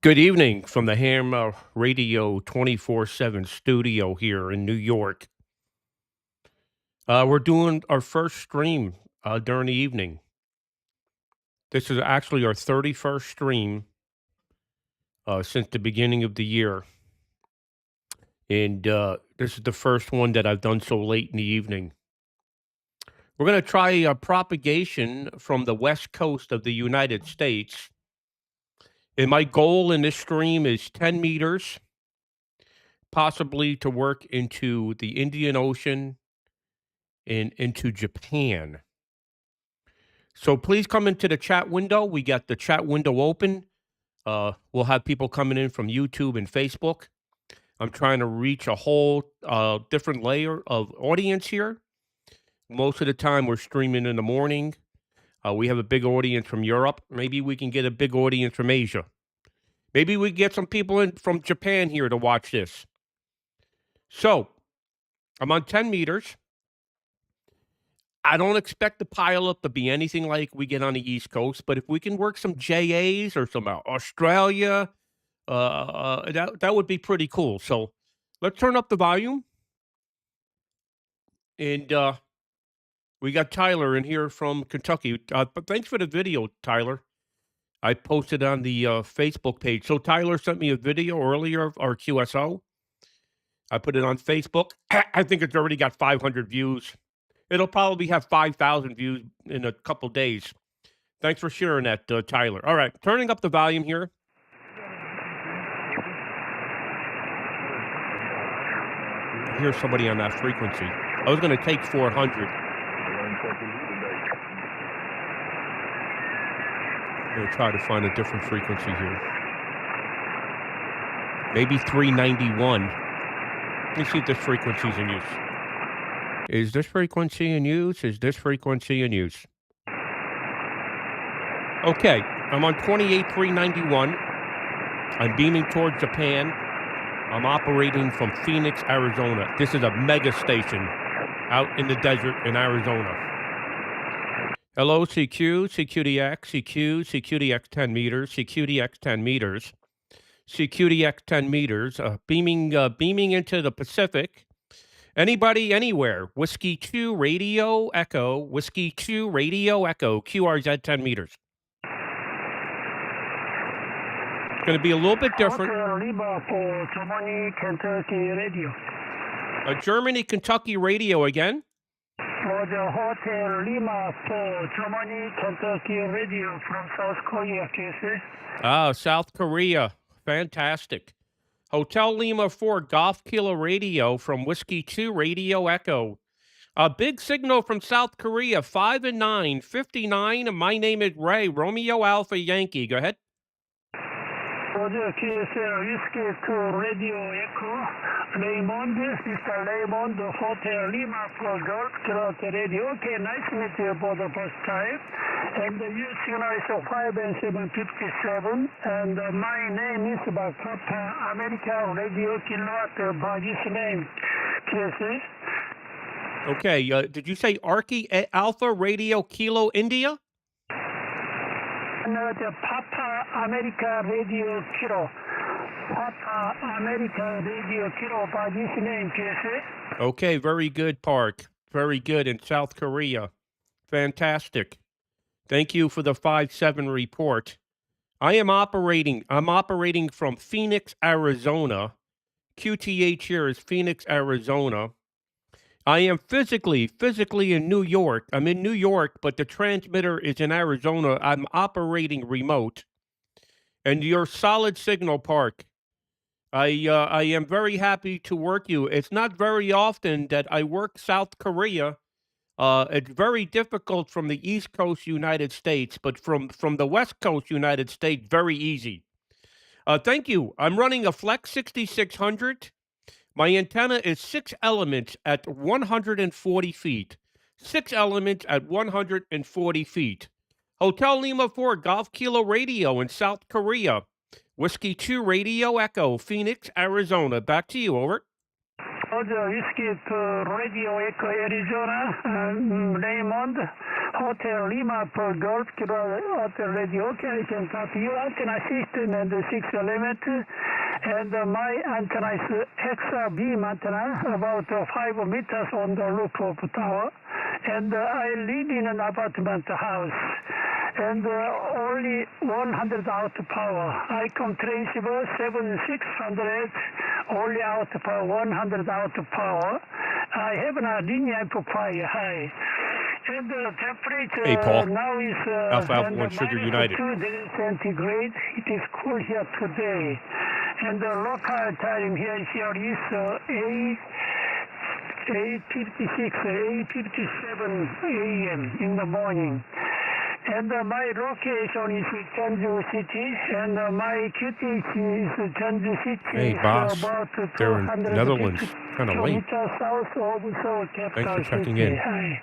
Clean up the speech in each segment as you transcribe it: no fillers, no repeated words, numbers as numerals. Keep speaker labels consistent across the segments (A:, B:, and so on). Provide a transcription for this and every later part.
A: Good evening from the Ham Radio 24/7 studio here in New York. We're doing our first stream during the evening. This is actually our 31st stream since the beginning of the year. And this is the first one that I've done so late in the evening. We're going to try propagation from the west coast of the United States. And my goal in this stream is 10 meters, possibly to work into the Indian Ocean and into Japan. So please come into the chat window. We got the chat window open. We'll have people coming in from YouTube and Facebook. I'm trying to reach a whole different layer of audience here. Most of the time we're streaming in the morning. We have a big audience from Europe. Maybe we can get a big audience from Asia. Maybe we get some people in from Japan here to watch this. So I'm on 10 meters. I don't expect the pileup to be anything like we get on the East Coast, but if we can work some JAs or some Australia, that would be pretty cool. So let's turn up the volume. And we got Tyler in here from Kentucky. But thanks for the video, Tyler. I posted on the Facebook page. So Tyler sent me a video earlier of our QSO. I put it on Facebook. I think it's already got 500 views. It'll probably have 5,000 views in a couple days. Thanks for sharing that, Tyler. All right, turning up the volume here. I hear somebody on that frequency. I was going to take 400. I'm going to try to find a different frequency here. Maybe 391. Let me see if this frequency is in use. Is this frequency in use? Is this frequency in use? Okay, I'm on 28391. I'm beaming towards Japan. I'm operating from Phoenix, Arizona. This is a mega station out in the desert in Arizona. Hello, CQ, CQDX, CQ, CQDX 10 meters, CQDX 10 meters, CQDX 10 meters, beaming into the Pacific. Anybody, anywhere, Whiskey 2 Radio Echo, Whiskey 2 Radio Echo, QRZ 10 meters. It's going to be a little bit different.
B: Lima for Germany, Kentucky radio.
A: Germany, Kentucky radio again.
B: For the Hotel Lima for Germany, Kentucky radio from South Korea, please.
A: South Korea. Fantastic. Hotel Lima 4 Golf Kilo Radio from Whiskey 2 Radio Echo. A big signal from South Korea, 5 and 9, 59. My name is Ray, Romeo Alpha Yankee. Go ahead.
B: Roger, Whiskey 2 Radio Echo. Raymond, Mr. Raymond, Hotel Lima for Golf Kilo Radio. Okay, nice to meet you for the first time. And your signal is 5 and 757. And my name is Papa America Radio Kilowatt by this name. Please.
A: Okay, did you say Arky Alpha Radio Kilo India?
B: No, the Papa America Radio Kilo. Papa America Radio Kilo by this name, please.
A: Okay, very good, Park. Very good in South Korea. Fantastic. Thank you for the 5-7 report. I'm operating from Phoenix, Arizona. QTH here is Phoenix, Arizona. I am physically in New York. I'm in New York, but the transmitter is in Arizona. I'm operating remote. And your solid signal, Park. I am very happy to work you. It's not very often that I work South Korea. It's very difficult from the East Coast United States, but from the West Coast United States, very easy. Thank you. I'm running a Flex 6600. My antenna is 6 elements at 140 feet. 6 elements at 140 feet. Hotel Lima 4 Golf Kilo Radio in South Korea. Whiskey 2 Radio Echo, Phoenix, Arizona. Back to you, over.
B: Roger, Whiskey to Radio Echo Arizona, Raymond, Hotel Lima per Golf, Kilo Hotel Radio. Okay, I can copy you. Antenna system and the 6 element. And my antenna is extra beam antenna, about 5 meters on the roof of the tower. And I live in an apartment house. And only 100 out power. I come transceiver 7600, only out power, 100 out power. I have a linear amplifier high. And the temperature
A: Hey, Paul.
B: now is
A: Alpha Alpha 1 Sugar United.
B: 2 degrees centigrade. It is cool here today. And the local time here is 8:56, 8:57 a.m. in the morning. And my location is Jeonju City, and my QTH is Jeonju City.
A: Hey, boss.
B: About
A: They're in Netherlands. Kind of late.
B: South of Seoul, capital
A: Thanks for checking
B: city.
A: in.
B: Hi.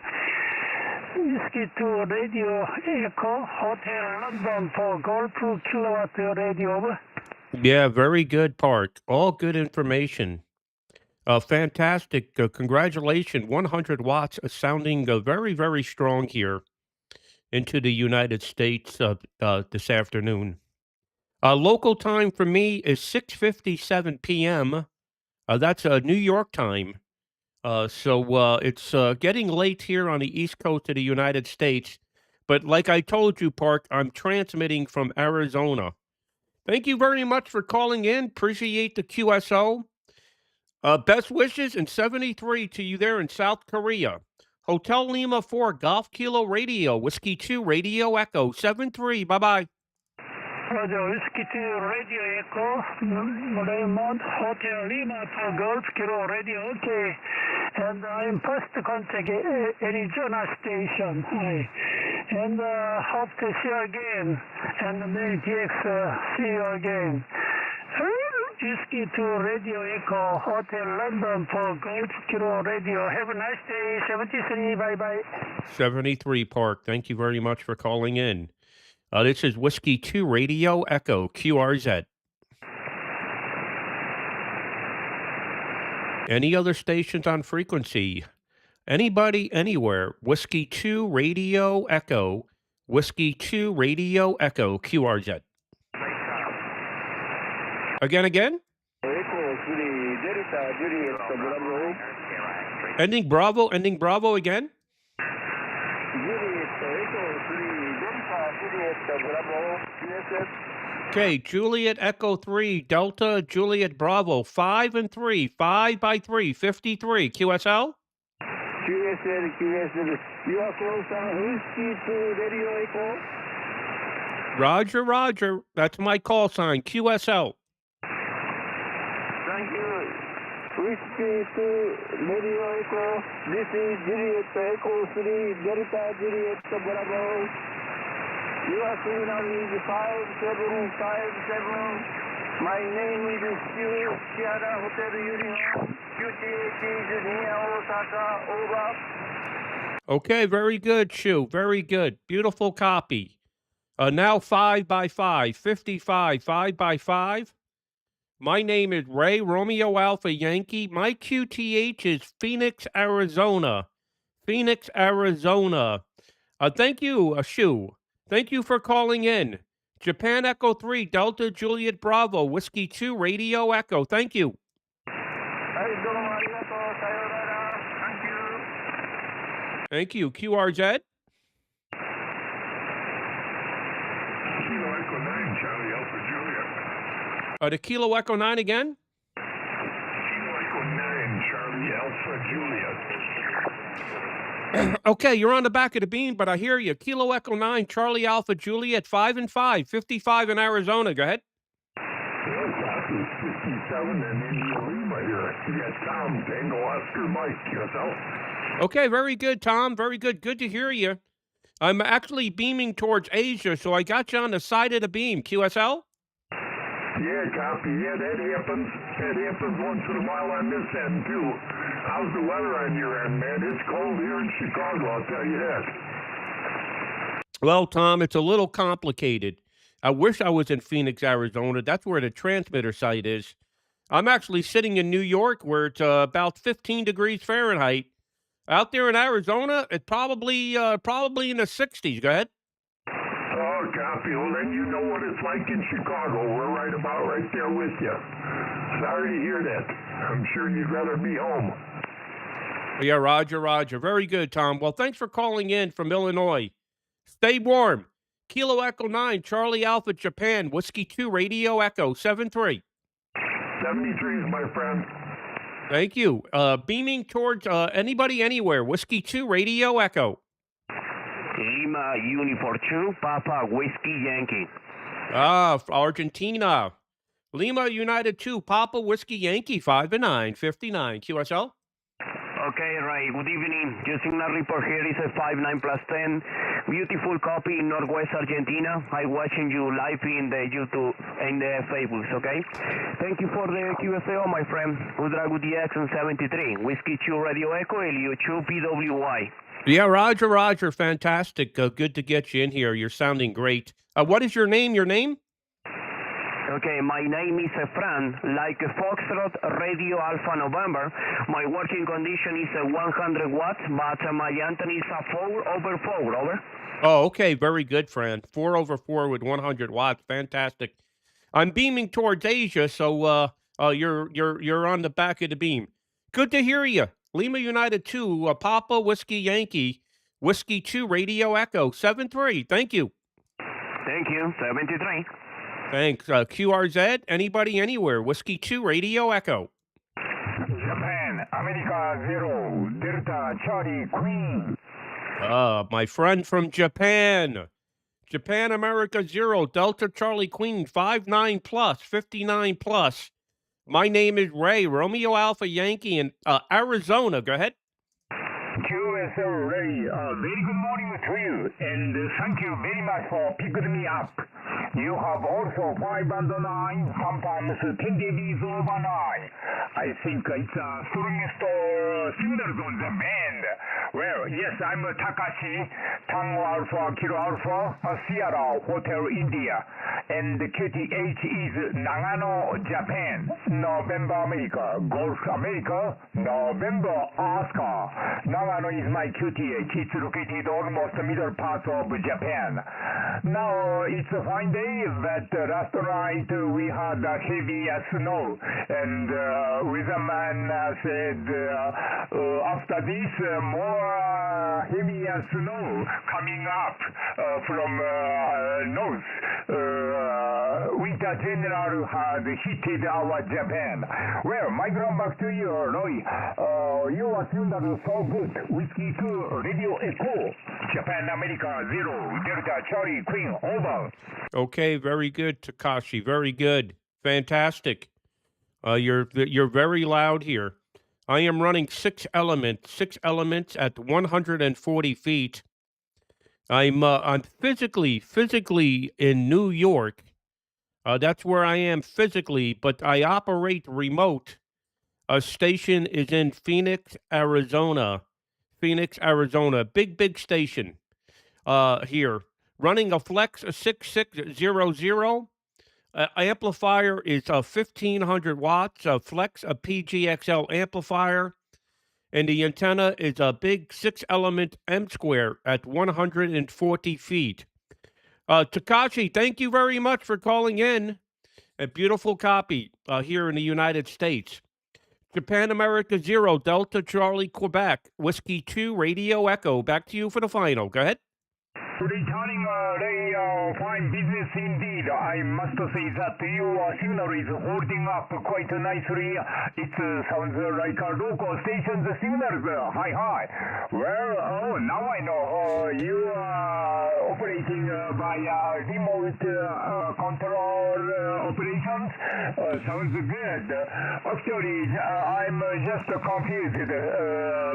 B: Whiskey to Radio Echo, Hotel London for Golf Kilowatt Radio.
A: Yeah, very good, Park. All good information. Fantastic. Congratulations. 100 watts, sounding very, very strong here into the United States this afternoon. Local time for me is 6:57 p.m. That's New York time. So it's getting late here on the East Coast of the United States. But like I told you, Park, I'm transmitting from Arizona. Thank you very much for calling in. Appreciate the QSO. Best wishes and 73 to you there in South Korea. Hotel Lima 4 Golf Kilo Radio, Whiskey 2 Radio Echo 73. Bye-bye.
B: Roger, Whiskey to Radio Echo, Raymond, Hotel Lima for Golf Kilo Radio. Okay. And I'm first contact Arizona station. Hi. And hope to see you again. And maybe DX, see you again. Whiskey to Radio Echo, Hotel London for Golf Kilo Radio. Have a nice day. 73. Bye-bye.
A: 73 Park. Thank you very much for calling in. This is Whiskey 2 Radio Echo QRZ. Any other stations on frequency? Anybody, anywhere? Whiskey 2 Radio Echo. Whiskey 2 Radio Echo QRZ. Again? Ending Bravo again? Okay, Juliet Echo 3, Delta Juliet Bravo, 5 and 3, 5 by 3, 53, QSL?
B: QSL, you are close on Whiskey to Radio Echo.
A: Roger, that's my call sign, QSL.
B: Thank you. Whiskey to Radio Echo, this is Juliet Echo 3, Delta Juliet Bravo. Your signal is 5757. My name is Stu, Sierra Hotel Union. QTH is near Osaka. Over.
A: Okay, very good, Shu. Very good. Beautiful copy. Now 5 by 5, 55, 5 by 5. My name is Ray Romeo Alpha Yankee. My QTH is Phoenix, Arizona. Phoenix, Arizona. Thank you, Shu. Thank you for calling in. Japan Echo 3, Delta Juliet Bravo, Whiskey 2, Radio Echo. Thank you. Thank you. QRZ?
C: Kilo Echo 9, Charlie Alpha Juliet.
A: The Kilo Echo 9 again?
C: Kilo Echo 9, Charlie Alpha Juliet.
A: Okay, you're on the back of the beam, but I hear you. Kilo Echo 9, Charlie Alpha Juliet, 5 and 5, 55 in Arizona. Go ahead.
C: Yes, Oscar 57 and India Lima here. You got Tom, Tango, Oscar, Mike, yourself.
A: Okay, very good, Tom. Very good. Good to hear you. I'm actually beaming towards Asia, so I got you on the side of the beam. QSL?
C: Yeah, copy. Yeah, that happens. That happens once in a while on this end, too. How's the weather on your end, man? It's cold here in Chicago, I'll tell you that.
A: Well, Tom, it's a little complicated. I wish I was in Phoenix, Arizona. That's where the transmitter site is. I'm actually sitting in New York where it's about 15 degrees Fahrenheit. Out there in Arizona, it probably in the 60s. Go ahead.
C: Oh, copy. Well, then you know what it's like in Chicago. We're right there with you. Sorry to hear that. I'm sure you'd rather be home.
A: Yeah, Roger, Roger. Very good, Tom. Well, thanks for calling in from Illinois. Stay warm. Kilo Echo 9, Charlie Alpha, Japan, Whiskey 2, Radio Echo 73.
C: 73 is my friend.
A: Thank you. Beaming towards anybody, anywhere. Whiskey 2, Radio Echo.
D: Lima Uniform 2, Papa Whiskey Yankee.
A: Argentina. Lima United 2, Papa Whiskey Yankee 5-9, 59. QSL?
D: Okay, Ray, good evening. Your signal report here is a 59 plus 10. Beautiful copy in Northwest Argentina. I'm watching you live in the YouTube and the Facebook, okay? Thank you for the QSO, my friend. Udrago DX and 73. Whiskey 2 Radio Echo, Elio 2 PWY.
A: Yeah, Roger, Roger. Fantastic. Good to get you in here. You're sounding great. What is your name? Your name?
D: Okay, my name is Fran, like Foxtrot Radio Alpha November. My working condition is 100 watts, but my antenna is 4/4, over.
A: Oh, okay. Very good, Fran. 4/4 with 100 watts. Fantastic. I'm beaming towards Asia, so you're on the back of the beam. Good to hear you. Lima United 2, Papa Whiskey Yankee, Whiskey 2, Radio Echo 73. Thank you.
D: Thank you, 73.
A: Thanks. QRZ, anybody, anywhere. Whiskey 2, Radio Echo.
C: Japan, America 0, Delta Charlie Queen.
A: My friend from Japan. Japan, America 0, Delta Charlie Queen, 59 plus, 59 plus. My name is Ray, Romeo Alpha Yankee in Arizona. Go ahead.
C: QSL Ray, very good morning to you, and thank you very much for picking me up. You have also 5 and 9, sometimes 10 dBs over 9. I think it's strongest signals on the band. Well, yes, I'm Takashi, Tango Alpha, Kilo Alpha, Sierra, Hotel India, and QTH is Nagano, Japan, November America, Gulf America, November Oscar. Nagano is my QTH. It's located almost the middle part of Japan. Now, it's a fine day, but last night we had heavy snow, and weatherman said after this more heavy snow coming up from north. Winter general had hit our Japan. Well, my ground back to you, Roy. You assume that is so good. Whiskey 2, Radio Echo, Japan, America 0, Delta Charlie Queen, over.
A: Okay, very good, Takashi. Very good. Fantastic. You're very loud here. I am running 6 elements at 140 feet. I'm physically in New York. That's where I am physically, but I operate remote. A station is in Phoenix, Arizona. Big station here. Running a Flex 6600. Amplifier is 1500 watts. Flex, a PGXL amplifier. And the antenna is a big 6-element M-square at 140 feet. Takashi, thank you very much for calling in. A beautiful copy here in the United States. Japan, America 0, Delta Charlie, Quebec, Whiskey 2, Radio Echo. Back to you for the final. Go ahead.
C: Returning fine business indeed. I must say that your signal is holding up quite nicely. It sounds like a local station's signals high. Well, now I know you are operating by remote control operations. Sounds good. Actually, I'm just confused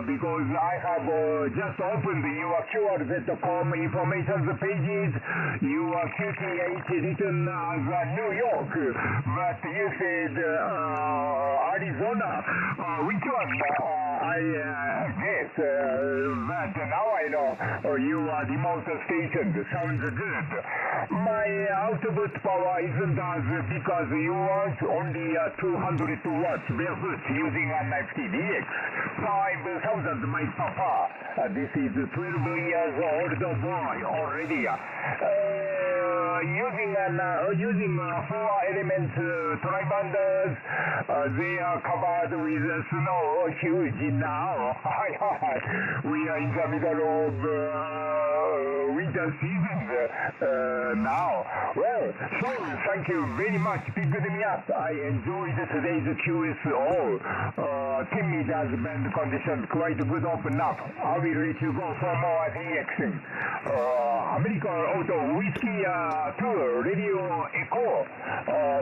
C: because I have just opened your QRZ.com information pages. Your QTH written as New York, but you said Arizona. Which one? I guess, but now I know you are remote station. Sounds good. My output power isn't as because you want only 200 watts barefoot using an FTDX. 5,000 my papa. This is 12 years old boy already. Using 4-element tribanders, they are covered with snow, huge now. We are in the middle of winter season now. Well, so thank you very much. Pick me up. I enjoyed today's QSO. Timmy does band conditions quite good open up. I will let you go for more DXing. American Auto Whiskey Tour Radio Echo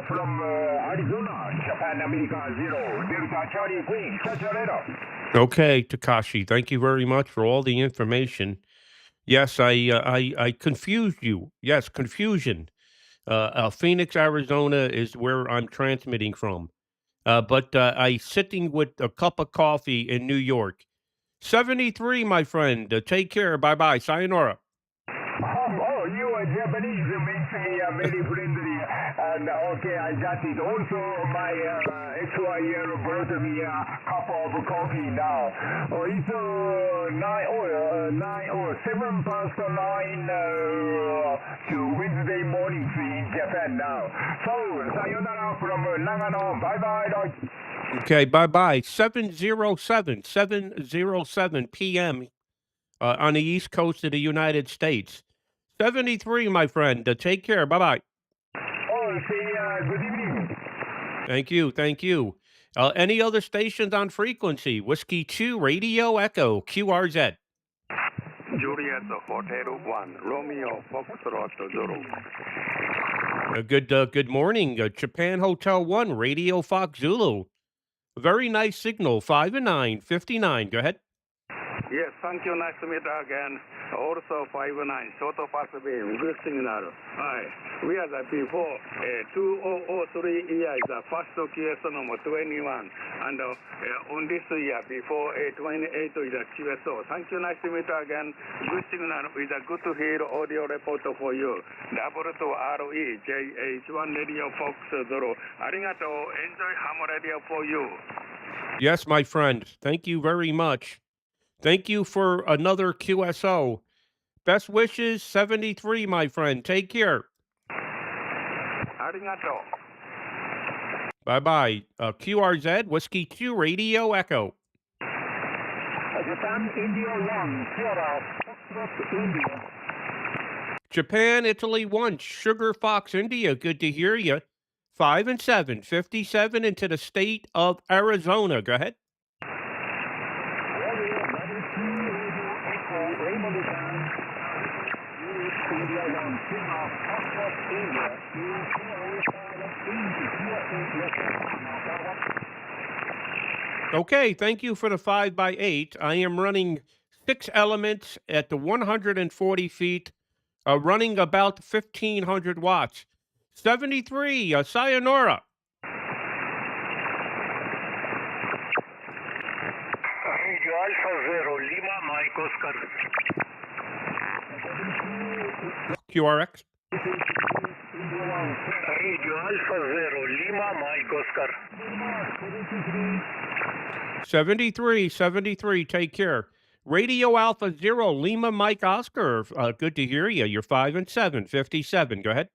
C: from Arizona, Japan America 0, Delta Charlie Queen. Catch you later.
A: Okay, Takashi, thank you very much for all the information. Yes, I confused you. Yes, confusion. Phoenix, Arizona is where I'm transmitting from. But I sitting with a cup of coffee in New York. 73, my friend. Take care. Bye-bye. Sayonara.
C: Oh, you are Japanese. Makes me very friendly. And okay, I got it. Also, my XYL brought me a cup of coffee now. It's 7 past 9 to Wednesday mornings in Japan now. So, sayonara from Nagano. Bye-bye.
A: Okay, bye-bye. 7:07 p.m. On the East Coast of the United States. 73, my friend. Take care. Bye-bye.
C: Oh, say good evening.
A: Thank you. Any other stations on frequency? Whiskey 2, Radio Echo, QRZ.
E: Juliet Hotel 1, Romeo Foxtrot Zulu.
A: Good morning. Japan Hotel 1, Radio Fox Zulu. Very nice signal, 5 and 9, 59. Go ahead.
E: Yes, thank you. Nice to meet you again. Also 59, short fast beam, good signal. Hi. We are the before 2003 year is the first QSO number 21. And on this year before 28 is the QSO. Thank you. Nice to meet you again. Good signal with a good to hear audio report for you. W2RE, JH1 Radio Fox Zero. Arigato. Enjoy ham radio for you.
A: Yes, my friend. Thank you very much. Thank you for another QSO. Best wishes, 73, my friend. Take care.
E: Arigato.
A: Bye-bye. QRZ, Whiskey 2, Radio Echo.
B: Japan, India 1, Sierra, Foxtrot, India.
A: Japan, Italy 1, Sugar Fox, India. Good to hear you. 5 and 7, 57 into the state of Arizona. Go ahead. Okay, thank you for the 5x8. I am running 6 elements at the 140 feet, running about 1,500 watts. 73, sayonara.
C: Radio Alpha Zero, Lima, Mike Oscar.
A: QRX.
C: Radio Alpha Zero, Lima, Mike Oscar.
A: 73, take care. Radio Alpha 0, Lima, Mike Oscar. Good to hear you. You're 5 and 7, 57. Go ahead.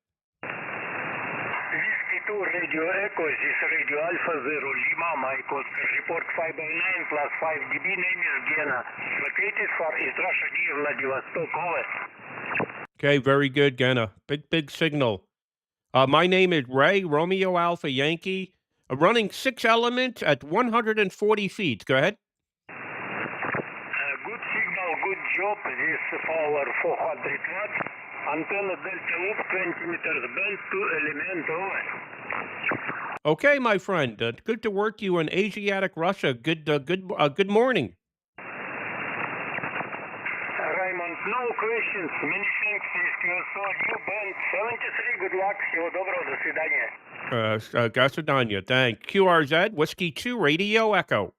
C: Whiskey 2, Radio Echo, this is Radio Alpha Zero, Lima, Mike Oscar. Report 5x9 plus 5 dB. Name is Gena. Located for East Russia near Vladivostok. Over.
A: Okay, very good, Gena. Big signal. My name is Ray, Romeo Alpha Yankee. Running 6 elements at 140 feet. Go ahead.
C: Good signal, good job. This power 400 watts. Antenna delta loop 20 meters band, 2 element over.
A: Okay, my friend. Good to work you in Asiatic Russia. Good morning.
C: Raymond, no questions. Many thanks. So you band 73. Good luck. Всего доброго. До свидания.
A: Gasadanya, thank. QRZ, Whiskey 2, Radio Echo.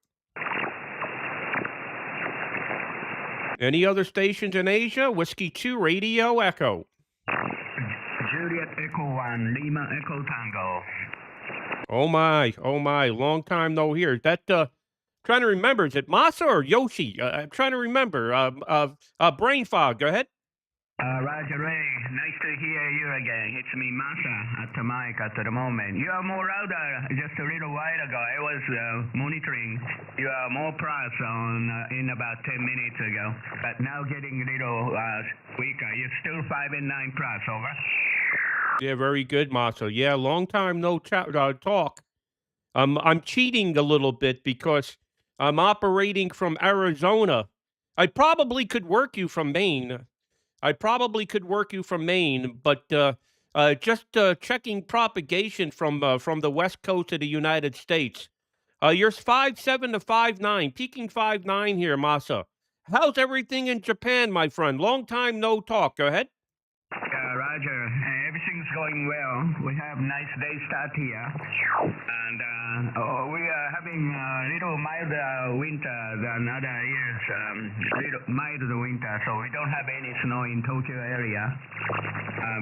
A: Any other stations in Asia? Whiskey 2 Radio Echo.
D: Juliet Echo 1, Lima Echo Tango.
A: Oh my, long time no hear. Is that, trying to remember, is it Masa or Yoshi? I'm trying to remember. Brain fog, go ahead.
D: Roger Ray, nice to hear you again. It's me, Masa, at the mic at the moment. You are more louder just a little while ago. I was monitoring. You are more plus in about 10 minutes ago, but now getting a little weaker. You're still 5 and 9 plus, over.
A: Yeah, very good, Masa. Yeah, long time no talk. I'm cheating a little bit because I'm operating from Arizona. I probably could work you from Maine. But just checking propagation from the west coast of the United States. You're 5'7" to 5'9", peaking 5'9" here, Masa. How's everything in Japan, my friend? Long time no talk. Go ahead.
D: Roger. Everything's going well. We have nice day start here, and we are having a little milder winter than other years. Little milder winter, so we don't have any snow in Tokyo area.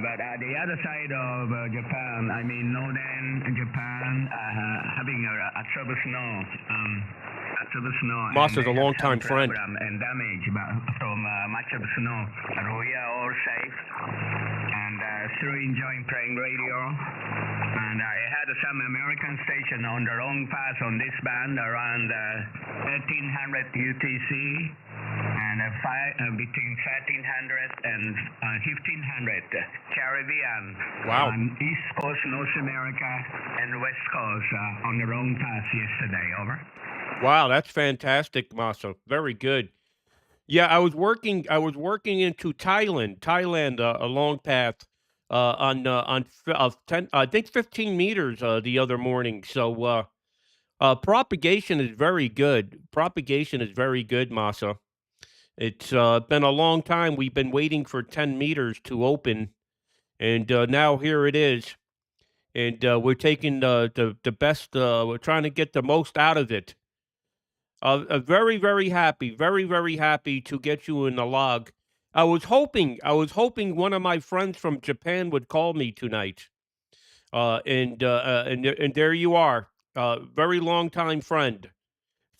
D: But the other side of Japan, I mean northern Japan, having a trouble snow.
A: Masa's a long-time friend.
D: And damage from much of the snow. And we are all safe and still enjoying playing radio. And I had some American station on the long path on this band around 1300 UTC and between 1300 and 1500 Caribbean.
A: Wow.
D: East Coast, North America, and West Coast on the wrong path yesterday. Over.
A: Wow, that's fantastic, Masa. Very good. Yeah, I was working into Thailand, a long path on 10, I think 15 meters the other morning. So propagation is very good. Masa. It's been a long time. We've been waiting for 10 meters to open, and now here it is. And we're taking the best. We're trying to get the most out of it. Very, very happy to get you in the log. I was hoping one of my friends from Japan would call me tonight. And there you are. Very long time friend.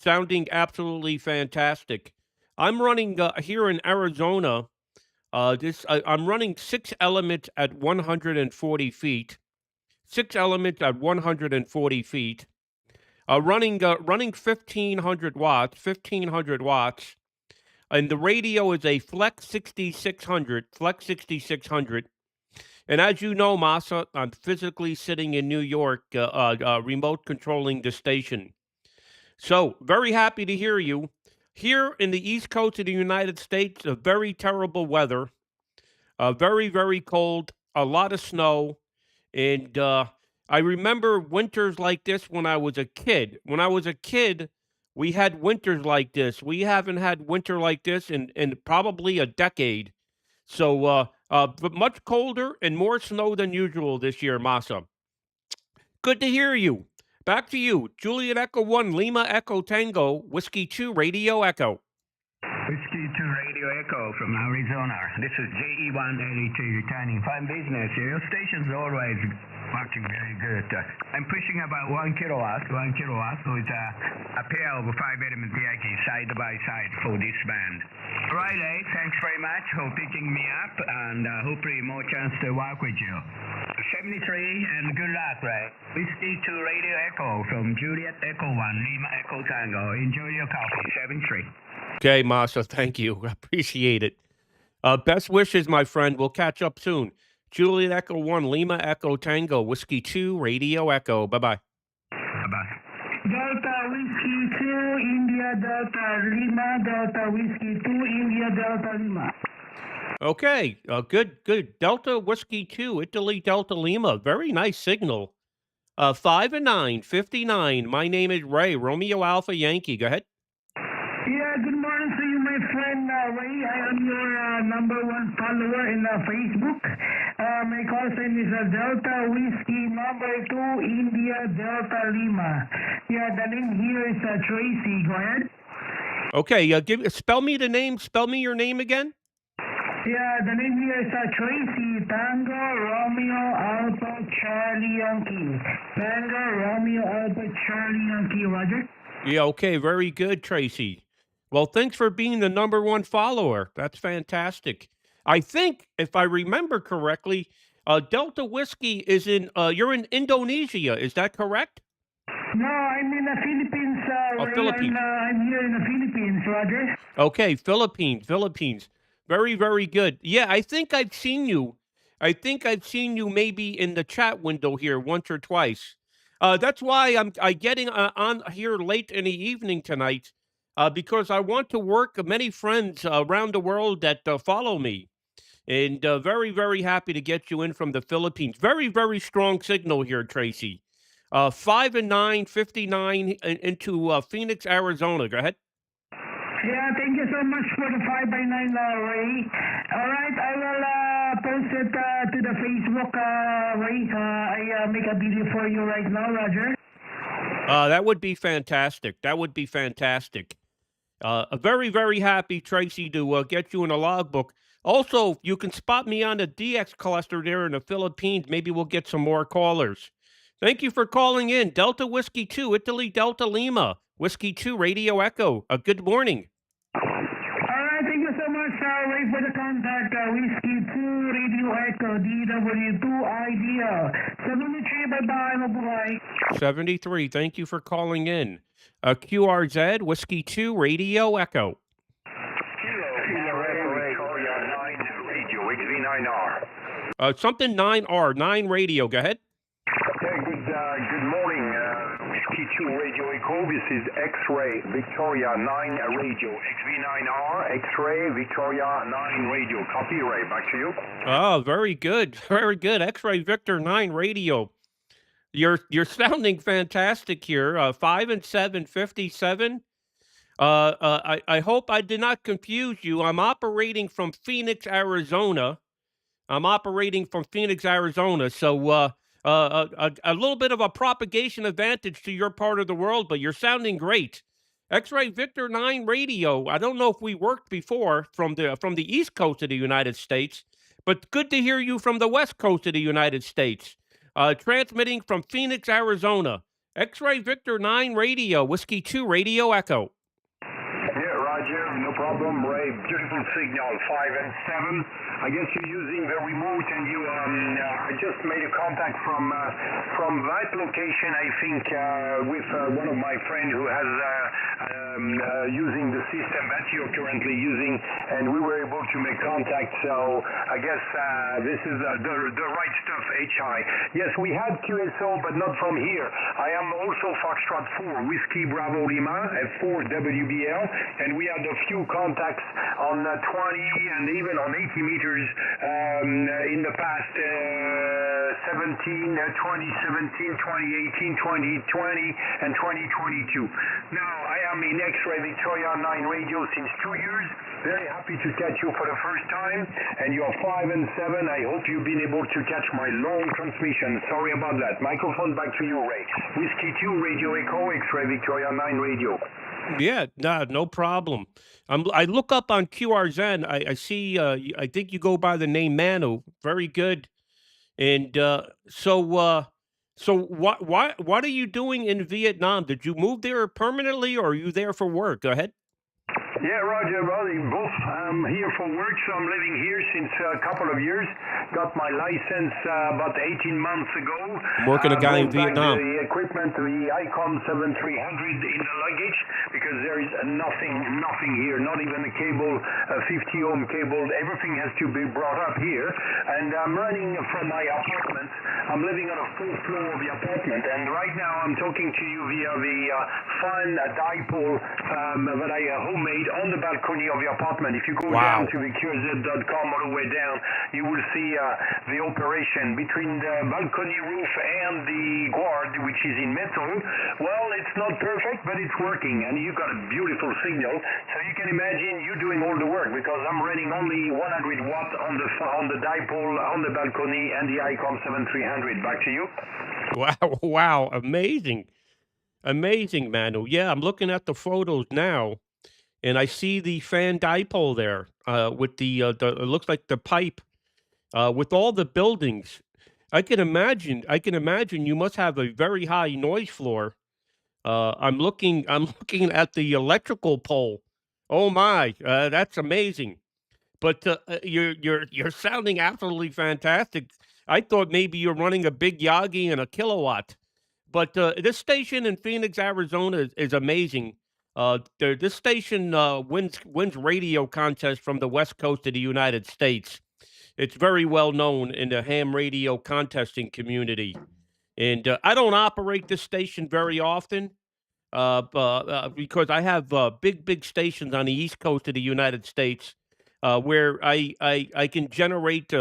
A: Sounding absolutely fantastic. I'm running here in Arizona. I'm running 6 elements at 140 feet. 6 elements at 140 feet. Running 1500 watts, and the radio is a Flex 6600. And as you know, Masa, I'm physically sitting in New York, remote controlling the station. So very happy to hear you. Here in the East Coast of the United States, a very terrible weather, very, very cold, a lot of snow, and I remember winters like this when I was a kid. When I was a kid, we had winters like this. We haven't had winter like this in probably a decade. So, but much colder and more snow than usual this year, Masa. Good to hear you. Back to you. Juliet Echo 1, Lima Echo Tango, Whiskey 2, Radio Echo.
D: Whiskey 2 Radio Echo from Arizona. This is JE182 returning. Fine business. Your station's always working very good. I'm pushing about 1 kilowatt with a pair of 5-element DIG side by side for this band. Right, thanks very much for picking me up, and hopefully more chance to work with you. 73, and good luck, Ray. Whiskey 2 Radio Echo from Juliet Echo 1, Lima Echo Tango. Enjoy your coffee. 73.
A: Okay, Masa, thank you. Appreciate it. Best wishes, my friend. We'll catch up soon. Juliet Echo 1, Lima Echo Tango, Whiskey 2, Radio Echo. Bye-bye.
D: Bye-bye.
B: Delta Whiskey 2, India Delta Lima, Delta Whiskey 2, India Delta Lima.
A: Okay, good. Delta Whiskey 2, Italy Delta Lima. Very nice signal. 5 and 9, 59. My name is Ray, Romeo Alpha Yankee. Go ahead.
B: Yeah, good morning to you, my friend Ray. I am your #1 follower in Facebook. My call sign is Delta Whiskey number 2, India Delta Lima. Yeah, the name here is Tracy. Go ahead.
A: Okay, spell me your name again.
B: Yeah, the name here is Tracy Tango Romeo Alpha Charlie Yankee. Tango Romeo Alpha Charlie Yankee, Roger.
A: Yeah, okay, very good, Tracy. Well, thanks for being the number one follower. That's fantastic. I think, if I remember correctly, Delta Whiskey is you're in Indonesia. Is that correct?
B: No, I'm in the Philippines,
A: Oh,
B: Ray.
A: Philippines.
B: I'm here in the Philippines, Roger.
A: Okay, Philippines. Very, very good. Yeah, I think I've seen you. I think I've seen you maybe in the chat window here once or twice. That's why I getting on here late in the evening tonight, because I want to work many friends around the world that follow me, and very, very happy to get you in from the Philippines. Very, very strong signal here, Tracy. 5 and 9, 59 into Phoenix, Arizona. Go ahead.
B: Yeah, thank you so much for the 5x9, Ray. All right, I will post it to the Facebook, Ray. I make a video for you right now, Roger.
A: That would be fantastic. That would be fantastic. Very, very happy, Tracy, to get you in a logbook. Also, you can spot me on the DX cluster there in the Philippines. Maybe we'll get some more callers. Thank you for calling in. Delta Whiskey 2, Italy Delta Lima. Whiskey 2, Radio Echo. Good morning.
B: All right, thank you so much, Ray, for the contact. Whiskey 2, Radio Echo, DW2 Idea. 73, bye-bye, mabuhay.
A: 73, thank you for calling in. QRZ, Whiskey 2, Radio Echo.
C: Radio, XV9R.
A: Something 9R, 9 Radio. Go ahead.
C: Okay, good morning. Whiskey 2 Radio Echo. This is X-Ray Victoria 9 Radio. XV9R, X-Ray Victoria 9 Radio. Copy, Ray. Back to you.
A: Oh, very good. Very good. X-Ray Victor 9 Radio. You're sounding fantastic here. 5 and 7, 57. I hope I did not confuse you. I'm operating from Phoenix, Arizona. So a little bit of a propagation advantage to your part of the world, but you're sounding great. X-Ray Victor 9 Radio. I don't know if we worked before from the East Coast of the United States, but good to hear you from the West Coast of the United States. Transmitting from Phoenix, Arizona. X-Ray Victor 9 Radio, Whiskey 2 Radio Echo.
C: Yeah, Roger, no problem, Ray. Beautiful signal, 5 and 7. I guess you're using the remote, and you. I just made a contact from that location. I think with one of my friends who has using the system that you're currently using, and we were able to make contact. So I guess this is the right stuff. HI. Yes, we had QSO, but not from here. I am also Foxtrot 4, Whiskey Bravo Lima at 4 WBL, and we had a few contacts on 20 and even on 80 meters in the past 2017, 2018, 2020, and 2022. Now, I am in X-Ray Victoria 9 Radio since 2 years. Very happy to catch you for the first time, and you're 5 and 7. I hope you've been able to catch my long transmission. Sorry about that. Microphone back to you, Ray. Whiskey 2 Radio Echo, X-Ray Victoria 9 Radio.
A: Yeah, no problem. I look up on QRZ. I see. I think you go by the name Manu. Very good. And so what are you doing in Vietnam? Did you move there permanently, or are you there for work? Go ahead.
C: Yeah, Roger, well, both. I'm here for work, so I'm living here since a couple of years. Got my license about 18 months ago.
A: Working a guy in Vietnam.
C: The equipment, the ICOM 7300 in the luggage, because there is nothing here, not even a cable, a 50 ohm cable. Everything has to be brought up here. And I'm running from my apartment. I'm living on a 4th floor of the apartment, and right now I'm talking to you via the fun dipole that I homemade on the balcony of the apartment. If you go down to the QRZ.com all the way down, you will see the operation between the balcony roof and the guard, which is in metal. Well, it's not perfect, but it's working, and you got a beautiful signal. So you can imagine you doing all the work, because I'm running only 100 watt on the dipole on the balcony and the ICOM 7300. Back to you.
A: Wow, amazing, Manu. Yeah, I'm looking at the photos now. and I see the fan dipole there with the it looks like the pipe with all the buildings. I can imagine you must have a very high noise floor. I'm looking at the electrical pole. Oh my, that's amazing. But you're sounding absolutely fantastic. I thought maybe you're running a big Yagi and a kilowatt. But this station in Phoenix, Arizona is amazing. This station wins radio contests from the West Coast of the United States. It's very well known in the ham radio contesting community. And I don't operate this station very often because I have big stations on the East Coast of the United States where I can generate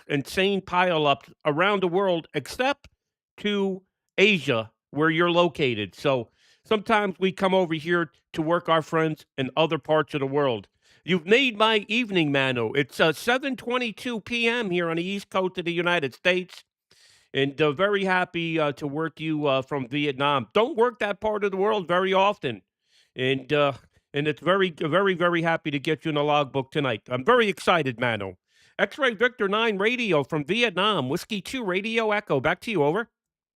A: insane pileups around the world, except to Asia, where you're located. So sometimes we come over here to work our friends in other parts of the world. You've made my evening, Mano. It's 7:22 p.m. here on the East Coast of the United States, and very happy to work you from Vietnam. Don't work that part of the world very often, and it's very happy to get you in the logbook tonight. I'm very excited, Mano. X-Ray Victor 9 Radio from Vietnam, Whiskey 2 Radio Echo. Back to you, over.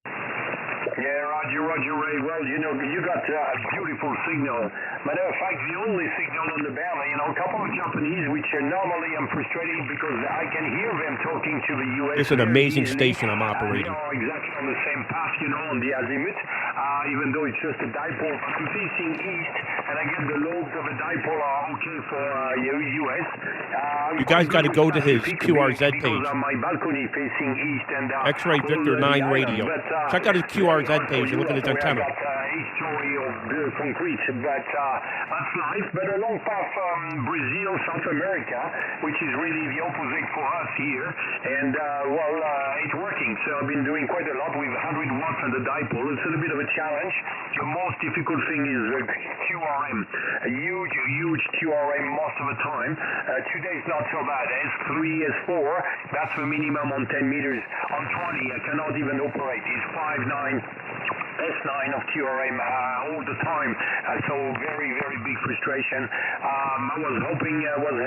C: Yeah, Roger, Ray. Well, you know, you got a beautiful signal. Matter of fact, the only signal on the bell, you know, a couple of Japanese, which normally I'm frustrated because I can hear them talking to the U.S.
A: It's an amazing
C: easily.
A: station I'm operating.
C: They are exactly on the same path, you know, on the azimuth, even though it's just a dipole. But I'm facing east, and I get the lobes of a dipole are okay for U.S.
A: You guys got to go to his QRZ page.
C: Because my balcony facing east and
A: X-Ray Victor 9 Radio. Check out his QRZ page and look at his antenna.
C: History of the concrete, but that's life. But along path from Brazil, South America, which is really the opposite for us here, and it's working. So I've been doing quite a lot with 100 watts on the dipole. It's a little bit of a challenge. The most difficult thing is QRM, a huge QRM most of the time. Today is not so bad. S3, S4, that's the minimum on 10 meters. On 20, I cannot even operate. It's 5.9. S9 of QRM all the time, so very big frustration. I was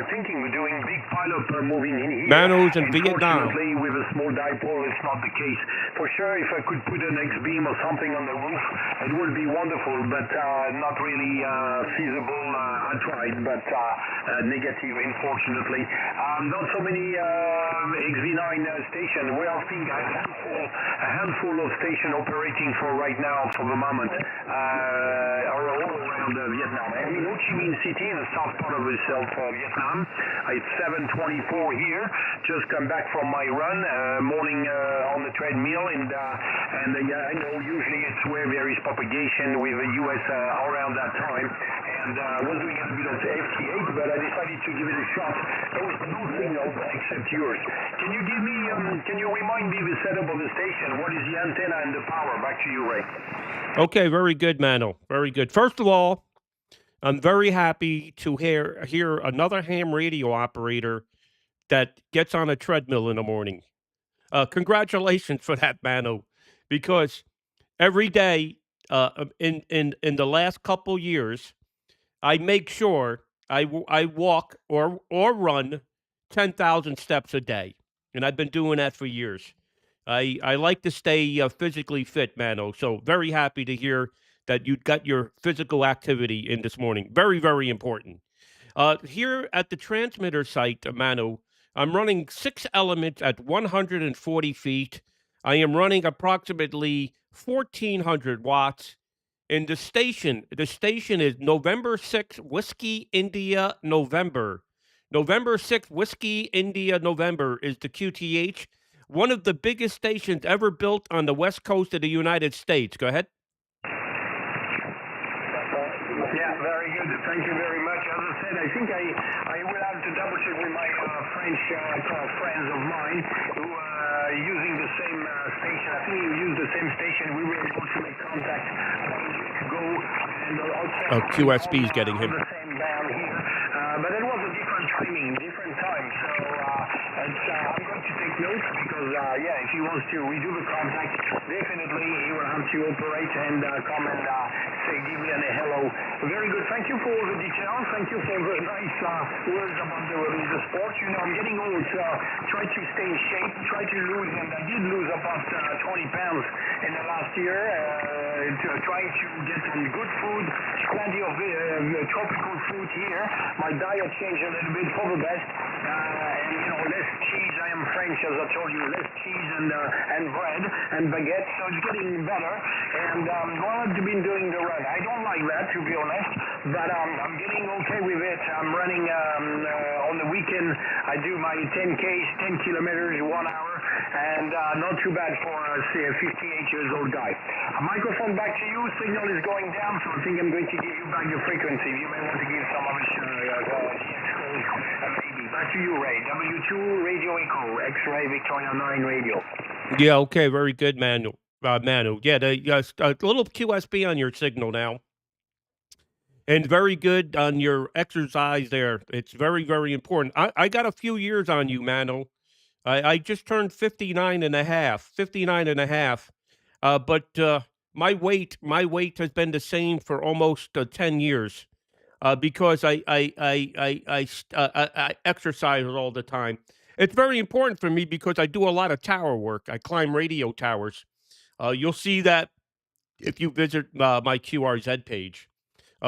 C: thinking of doing big pilot moving in here.
A: Manos in Vietnam.
C: Unfortunately, with a small dipole, it's not the case. For sure, if I could put an X-beam or something on the roof, it would be wonderful, but not really feasible. I tried, but negative, unfortunately. Not so many XV9 stations. We are seeing a handful of stations operating for right now for the moment, all around Vietnam. I'm in Ho Chi Minh City in the south part of Vietnam. It's 7:24 here. Just come back from my run, morning on the treadmill, and I know usually it's where there is propagation with the U.S. Around that time. And I was doing a bit of FT8, but I decided to give it a shot. There was no signal except yours. Can you remind me the setup of the station? What is the antenna and the power? Back to you, Ray.
A: Okay, very good, Mano. Very good. First of all, I'm very happy to hear another ham radio operator that gets on a treadmill in the morning. Congratulations for that, Mano, because every day in the last couple years, I make sure I walk or run 10,000 steps a day, and I've been doing that for years. I like to stay physically fit, Mano. So very happy to hear that you got your physical activity in this morning. Very important. Here at the transmitter site, Mano, I'm running 6 elements at 140 feet. I am running approximately 1,400 watts. And the station is November 6 Whiskey India November. November 6 Whiskey India November is the QTH. One of the biggest stations ever built on the west coast of the United States. Go ahead.
C: Yeah, very good. Thank you very much. As I said, I think I will have to double check with my French friends of mine who are using the same station. I think you use the same station. We were able to make contact about a week ago. And
A: QSB is getting him.
C: The same down here. But it was a different timing, different time. So I'm going to take notes because, if he wants to redo the contact, definitely he will have to operate and come and
F: say give me a hello. Very good. Thank you for all the details. Thank you for the nice words about the sport. You know, I'm getting old, so try to stay in shape, try to lose, and I did lose about 20 pounds in the last year, trying to get on good food, plenty of tropical food here. My diet changed a little bit for the best, and, you know, less cheese. I am French, as I told you, less cheese and bread and baguette, so it's getting better. And, well, I've been doing the run. I don't like that, to be honest, but I'm getting okay with it. I'm running on the weekend. I do my 10Ks, 10 kilometers, 1 hour, and not too bad for, say, a 58 years old guy. A microphone back to you. Signal is going down, so I think I'm going to give you back the frequency. You may want to give some of us maybe. Back to you, Ray. W2 Radio Echo, X-Ray Victoria 9 Radio.
A: Yeah, okay, very good, Manu. Manu, yeah, a little QSB on your signal now. And very good on your exercise there. It's very, very important. I got a few years on you, Manu. I just turned 59 and a half, but my weight has been the same for almost 10 years because I exercise all the time. It's very important for me because I do a lot of tower work. I climb radio towers. You'll see that if you visit my QRZ page.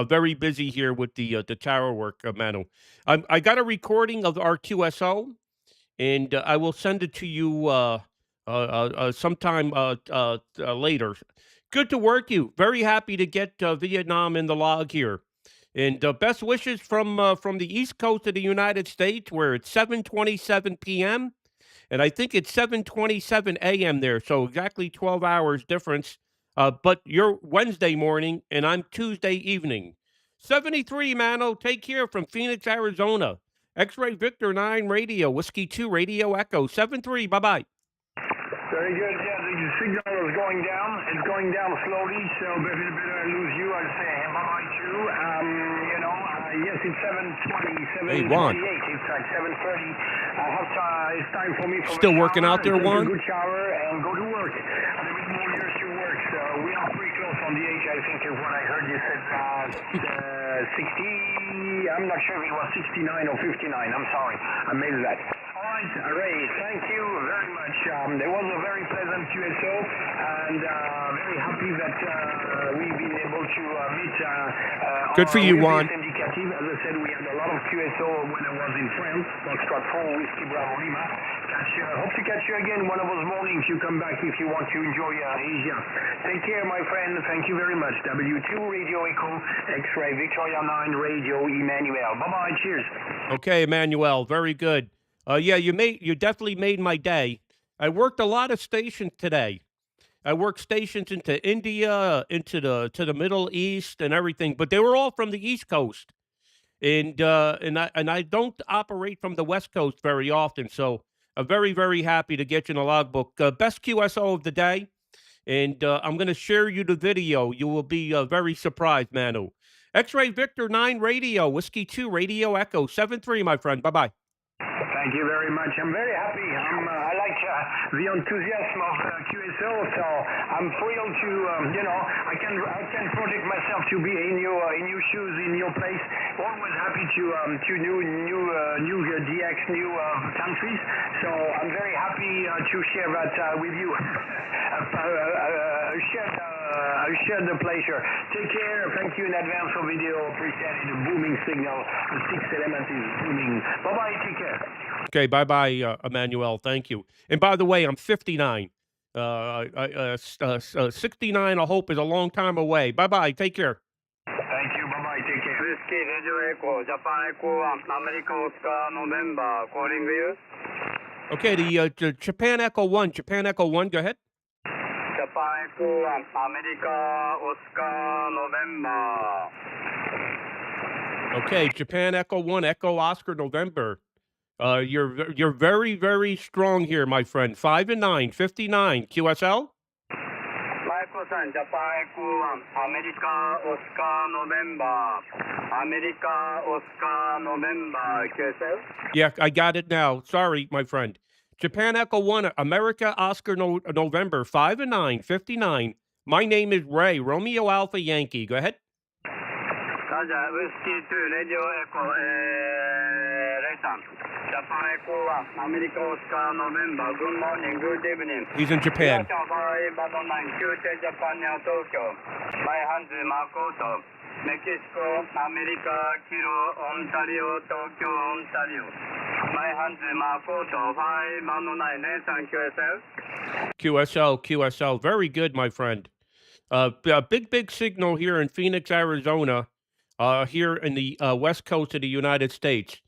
A: Very busy here with the tower work, Manu. I got a recording of our QSO, and I will send it to you sometime later. Good to work you. Very happy to get Vietnam in the log here. And best wishes from the East Coast of the United States, where it's 7:27 p.m. And I think it's 7:27 a.m. there, so exactly 12 hours difference. But you're Wednesday morning, and I'm Tuesday evening. 73, Mano. Take care from Phoenix, Arizona. X-Ray Victor 9 Radio, Whiskey 2 Radio Echo. 73, bye-bye.
F: Very good. Yeah, the signal is going down. It's going down slowly, so better I lose you. I'll say bye-bye too. You know, yes, it's 7:20, 7:28. It's like 7:30. It's time for me.
A: Still working out there, Juan?
F: Take a good shower and go to work. A little bit more years to work, so we are pretty close on the age. I think is what I heard you said. 60. I'm not sure if it was 69 or 59. I'm sorry, I missed that. All right, Ray, thank you very much. It was a very pleasant QSO, and very happy that we've been able to meet.
A: Good for you, Juan.
F: Indicative. As I said, we had a lot of QSO when I was in France. Foxtrot 4, Whiskey Bravo Lima. Hope to catch you again one of those mornings. You come back if you want to enjoy Asia. Take care, my friend. Thank you very much. W2 Radio Echo, X-Ray Victoria 9 Radio, Emmanuel. Bye-bye. Cheers.
A: Okay, Emmanuel. Very good. Yeah, you definitely made my day. I worked a lot of stations today. I worked stations into India, into the Middle East, and everything, but they were all from the East Coast, and I don't operate from the West Coast very often. So I'm very, very happy to get you in the logbook. Best QSO of the day, and I'm going to share you the video. You will be very surprised, Manu. X-Ray Victor 9 Radio, Whiskey 2 Radio Echo 73, my friend. Bye bye.
F: Thank you very much. I'm very happy. I like the enthusiasm of QSO, so I'm thrilled to, you know, I can project myself to be in your shoes, in your place. Always happy to new DX, new countries. So I'm very happy to share that with you. I shared the pleasure. Take care. Thank you in advance for video. Appreciate it. The booming signal. The 6 element is booming. Bye-bye. Take care.
A: Okay, bye-bye, Emmanuel. Thank you. And by the way, I'm 59. 69, I hope, is a long time away. Bye-bye. Take care.
F: Thank you. Bye-bye. Take care.
G: Whiskey Radio Echo, Japan Echo 1, America Oscar November, calling you.
A: Okay, the Japan Echo 1. Japan Echo 1, go ahead.
G: Japan Echo 1, America Oscar November.
A: Okay, Japan Echo 1, Echo Oscar November. You're very, very strong here, my friend. 5 and 9, 59. QSL?
G: Michael-san, Japan Echo 1, America Oscar November. America Oscar November. QSL?
A: Yeah, I got it now. Sorry, my friend. Japan Echo 1, America Oscar November. 5 and 9, 59. My name is Ray, Romeo Alpha Yankee. Go ahead.
G: Roger, Whiskey 2, Radio Echo, Ray-san. Japan Echo 1, America Oscar November. Good morning, good evening.
A: He's in Japan.
G: 509, QT Japan near Tokyo. My hands Makoto. Mexico, America, Kilo, Ontario, Tokyo, Ontario. My hands Makoto. 509, Ray-san, QSL.
A: QSL. Very good, my friend. Big signal here in Phoenix, Arizona, here in the west coast of the United States.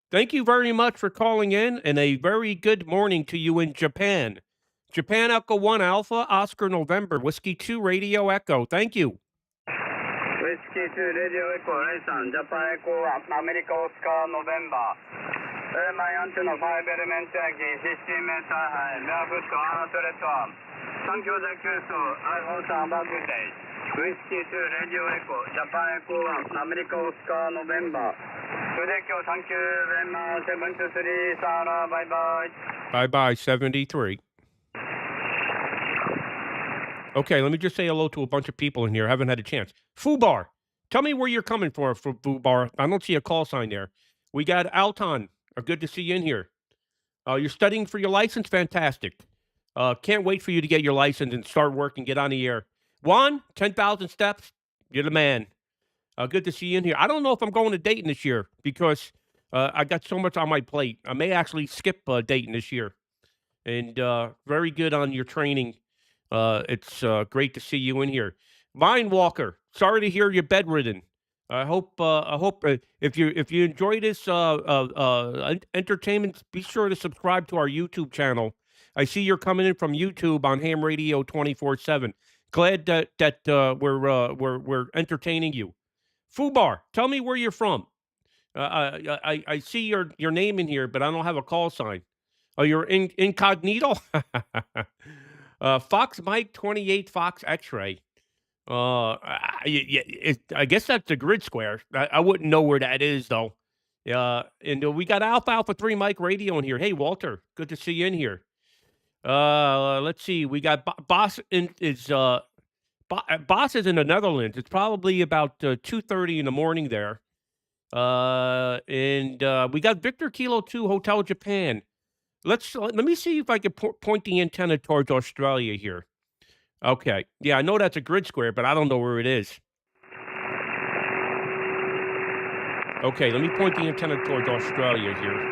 A: Thank you very much for calling in, and a very good morning to you in Japan. Japan Echo 1 Alpha, Oscar November, Whiskey 2 Radio Echo. Thank you.
G: Whiskey 2, Radio Echo, Ray-san. Japan Echo 1, America Oscar November. My antenna 5 element tracking, 16 meter high. Barefoot to Anatolet. Thank you, I also have a good day. Whiskey 2, Radio Echo, Japan Echo 1, America Oscar November. Today, thank you very much. 723, Sarah, bye-bye.
A: Bye-bye, 73. Okay, let me just say hello to a bunch of people in here. I haven't had a chance. Fubar, tell me where you're coming from, Fubar. I don't see a call sign there. We got Alton. Good to see you in here. You're studying for your license? Fantastic. Can't wait for you to get your license and start working, get on the air. Juan, 10,000 steps. You're the man. Good to see you in here. I don't know if I'm going to Dayton this year because I got so much on my plate. I may actually skip Dayton this year. And very good on your training. It's great to see you in here. Vine Walker, sorry to hear you're bedridden. I hope if you enjoy this entertainment, be sure to subscribe to our YouTube channel. I see you're coming in from YouTube on Ham Radio 24/7. Glad that we're entertaining you. Fubar, tell me where you're from. I see your name in here, but I don't have a call sign. Oh, you're incognito. Fox Mike 28 Fox X-ray. I guess that's the grid square. I wouldn't know where that is though. And we got Alpha 3 Mike Radio in here. Hey Walter, good to see you in here. Let's see. We got Boss is Boss is in the Netherlands. It's probably about 2:30 in the morning there. And we got Victor Kilo 2 Hotel Japan. Let me see if I can point the antenna towards Australia here. Okay. Yeah, I know that's a grid square, but I don't know where it is. Okay, let me point the antenna towards Australia here.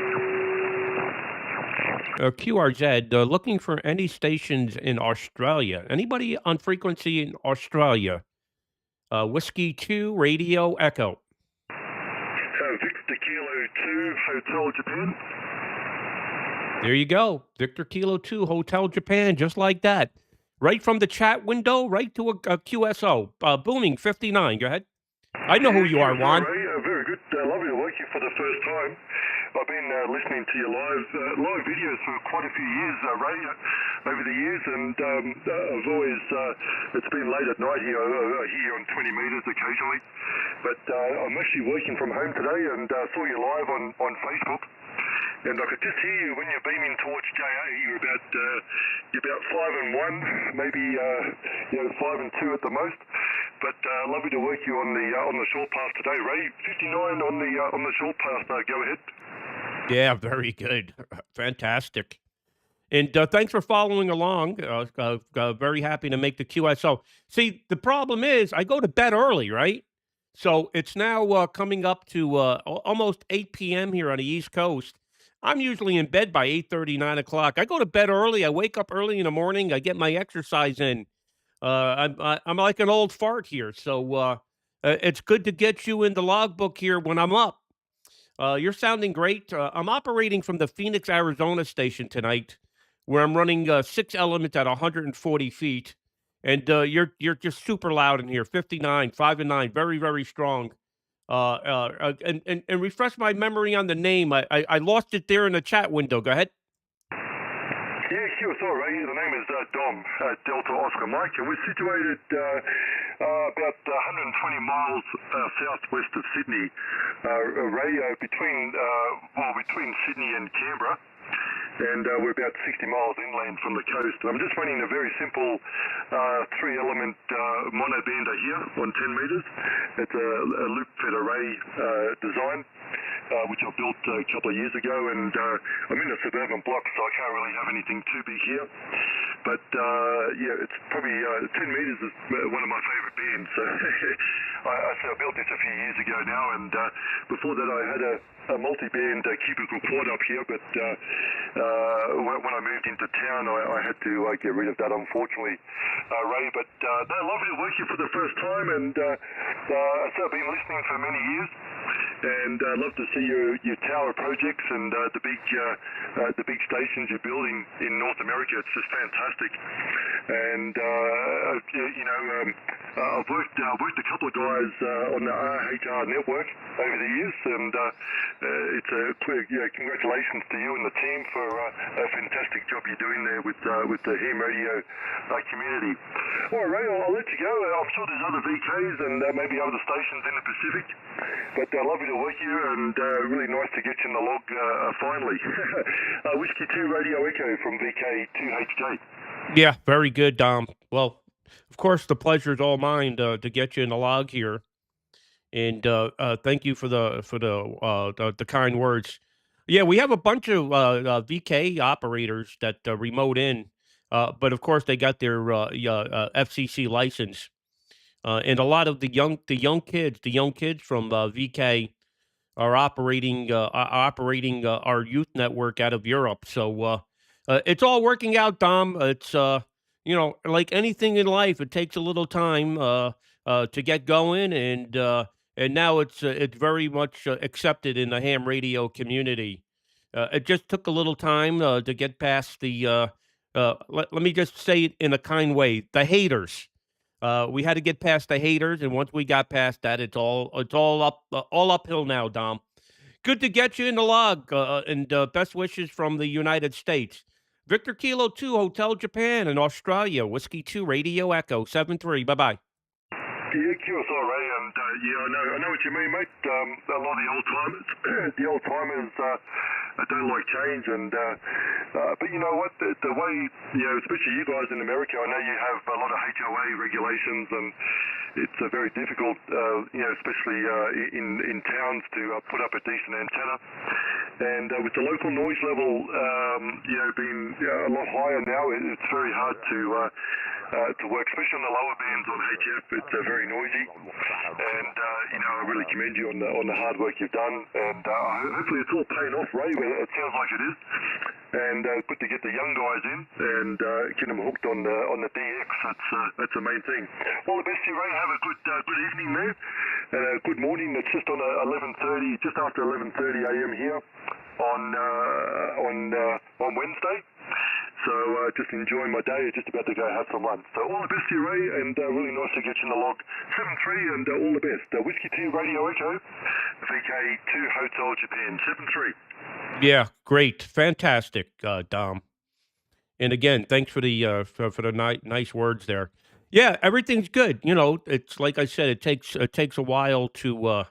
A: QRZ, looking for any stations in Australia. Anybody on frequency in Australia? Whiskey 2, Radio Echo.
C: Victor Kilo 2, Hotel Japan.
A: There you go. Victor Kilo 2, Hotel Japan, just like that. Right from the chat window, right to a QSO. Booming 59. Go ahead. I know who you are, Juan.
C: Very good. Lovely to work you for the first time. I've been listening to your live videos for quite a few years, Ray, over the years, and I've always, it's been late at night here on 20 metres occasionally, but I'm actually working from home today and saw you live on Facebook. And I could just hear you when you're beaming towards JA. You're about 5 and 1, maybe 5 and 2 at the most. But lovely to work you on the short path today, Ray. 59 on the short path. Go ahead.
A: Yeah, very good, fantastic. And thanks for following along. Very happy to make the QSO. See, the problem is I go to bed early, right? So it's now coming up to almost 8 p.m. here on the East Coast. I'm usually in bed by 8:30, 9 o'clock. I go to bed early. I wake up early in the morning. I get my exercise in. I'm like an old fart here. So it's good to get you in the logbook here when I'm up. You're sounding great. I'm operating from the Phoenix, Arizona station tonight, where I'm running 6 elements at 140 feet. And you're just super loud in here. 59, 5 and 9, very, very strong. And refresh my memory on the name. I lost it there in the chat window. Go ahead.
C: Yeah, sure. Sorry, Ray. The name is Dom, Delta Oscar Mike, and we're situated about 120 miles southwest of Sydney, Ray, between Sydney and Canberra. and we're about 60 miles inland from the coast. I'm just running a very simple 3-element monobander here on 10 metres. It's a loop-fed array design, which I built a couple of years ago, and I'm in a suburban block, so I can't really have anything too big here. But yeah, it's probably 10 metres is one of my favourite bands. So I built this a few years ago now, and before that I had a multi-band cubicle quad up here, but when I moved into town I had to get rid of that, unfortunately, Ray. But they're lovely to work here for the first time, and so I've been listening for many years, and I'd love to see your tower projects and the big stations you're building in North America. It's just fantastic. And I've worked a couple of guys on the RHR network over the years, and it's a congratulations to you and the team for a fantastic job you're doing there with the ham radio community. All right, Ray, I'll let you go. I'm sure there's other VKs and maybe other stations in the Pacific, but lovely to work here, and really nice to get you in the log finally. Whiskey 2 Radio Echo from VK2HJ.
A: Yeah, very good, Dom. Well, of course, the pleasure is all mine to get you in the log here, and thank you for the kind words. Yeah, we have a bunch of VK operators that remote in, but of course they got their FCC license, and a lot of the young kids from VK are operating our youth network out of Europe. So it's all working out, Dom. It's like anything in life, it takes a little time to get going, and now it's very much accepted in the ham radio community. It just took a little time to get past the. Let me just say it in a kind way, the haters. We had to get past the haters, and once we got past that, it's all uphill now, Dom. Good to get you in the log, and best wishes from the United States. Victor Kilo 2, Hotel Japan in Australia, Whiskey 2, Radio Echo 73. Bye-bye.
C: Yeah, QSR, Ray, and I know what you mean, mate. A lot of the old timers don't like change, and but you know what? The way, especially you guys in America, I know you have a lot of HOA regulations, and it's very difficult, especially in towns to put up a decent antenna. And with the local noise level, being a lot higher now, it's very hard to work, especially on the lower bands on HF. It's very noisy, and I really commend you on the hard work you've done, and hopefully it's all paying off, Ray. It sounds like it is, and good to get the young guys in and get them hooked on the DX. That's the main thing. All the best to you, Ray. Have a good evening there, and a good morning. It's just on 11:30, just after 11:30 a.m. here on Wednesday. So just enjoying my day, just about to go have some lunch. So all the best to you, Ray, and really nice to get you in the log. 7-3, and all the best. Whiskey 2 Radio Echo, VK2 Hotel Japan, 7-3.
A: Yeah, great. Fantastic, Dom. And again, thanks for the nice words there. Yeah, everything's good. It's like I said, it takes a while to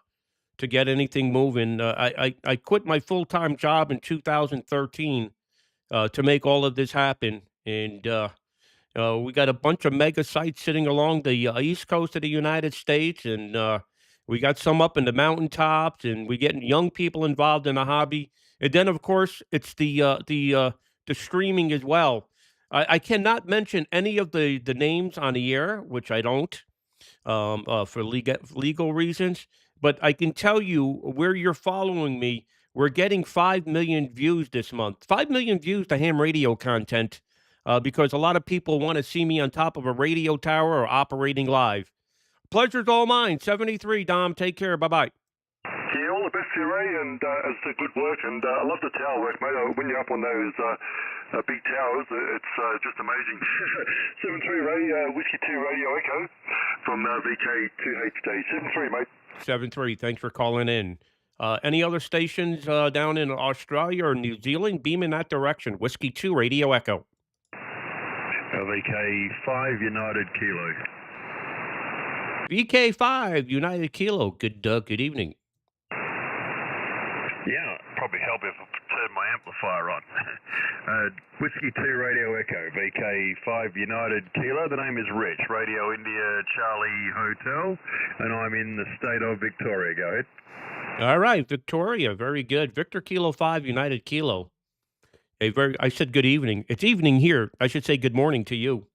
A: get anything moving. I quit my full-time job in 2013 to make all of this happen, and we got a bunch of mega sites sitting along the east coast of the United States, and we got some up in the mountaintops, and we're getting young people involved in the hobby. And then, of course, it's the streaming as well. I cannot mention any of the names on the air, which I don't, for legal reasons. But I can tell you where you're following me. We're getting 5 million views this month. 5 million views to ham radio content, because a lot of people want to see me on top of a radio tower or operating live. Pleasure's all mine. 73, Dom. Take care. Bye-bye.
C: Yeah, all the best to you, Ray, and it's good work, and I love the tower work, mate. When you're up on those big towers, it's just amazing. 7-3, Ray, Whiskey 2 Radio Echo from VK2HD. 7-3, mate.
A: 7-3. Thanks for calling in. Any other stations down in Australia or New Zealand? Beam in that direction. Whiskey 2 Radio Echo.
H: VK5 United Kilo.
A: VK5 United Kilo. Good evening.
H: Yeah, probably help if turn my amplifier on. Whiskey 2 Radio Echo, VK5 United Kilo. The name is Rich, Radio India Charlie Hotel, and I'm in the state of Victoria. Go ahead.
A: All right, Victoria, very good. Victor Kilo 5 United Kilo. I said good evening. It's evening here. I should say good morning to you.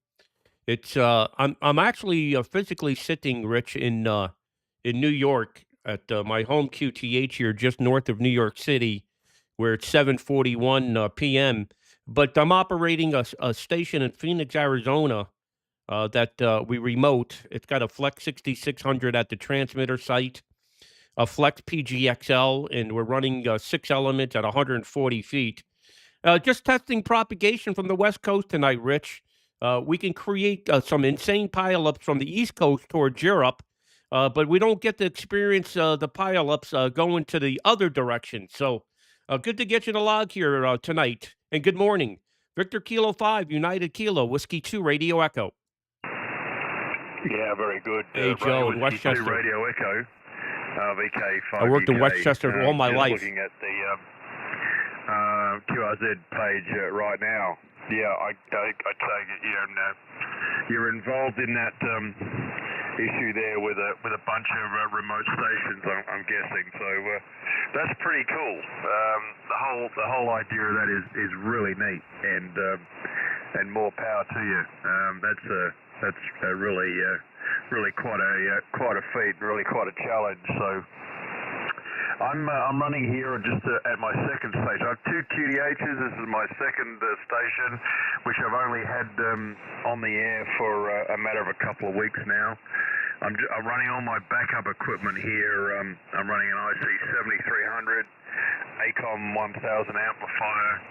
A: It's I'm actually physically sitting, Rich, in New York at my home QTH here, just north of New York City, where it's 7:41 p.m. But I'm operating a station in Phoenix, Arizona, that we remote. It's got a Flex 6600 at the transmitter site, a Flex PGXL, and we're running 6 elements at 140 feet. Just testing propagation from the West Coast tonight, Rich. We can create some insane pileups from the East Coast towards Europe, but we don't get to experience the pileups going to the other direction. So good to get you the log here tonight. And good morning. Victor Kilo 5, United Kilo, Whiskey 2, Radio Echo.
H: Yeah, very good.
A: Hey, Joe, in
H: Whiskey 2
A: Westchester.
H: Radio Echo, VK5
A: I worked in
H: UK.
A: Westchester all my
H: just
A: life.
H: Looking at the QRZ page right now. Yeah, I take it you're involved in that issue there with a bunch of remote stations. I'm guessing. So that's pretty cool. The whole idea of that is really neat, and more power to you. That's really quite a feat, really quite a challenge. So. I'm running here just at my second station. I have 2 QTHs. This is my second station, which I've only had on the air for a matter of a couple of weeks now. I'm running all my backup equipment here. I'm running an IC 7300, ACOM 1000 amplifier.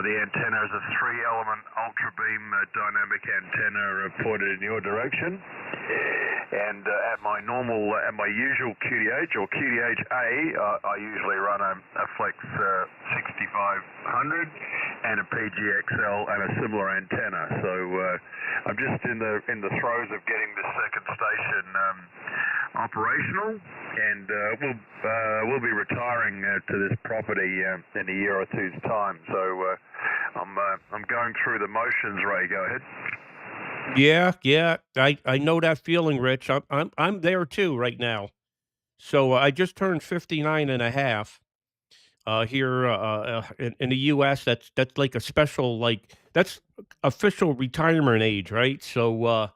H: The antenna is a 3-element ultra beam dynamic antenna pointed in your direction. And at my usual QTH or QTH A, I usually run a Flex 6500 and a PGXL and a similar antenna. So I'm just in the throes of getting this second station operational, and we'll be retiring to this property in a year or two's time. So I'm going through the motions. Ray, go ahead.
A: Yeah, I know that feeling, Rich. I'm there too right now. So I just turned 59 and a half here in the U.S. That's like a special, that's official retirement age, right? So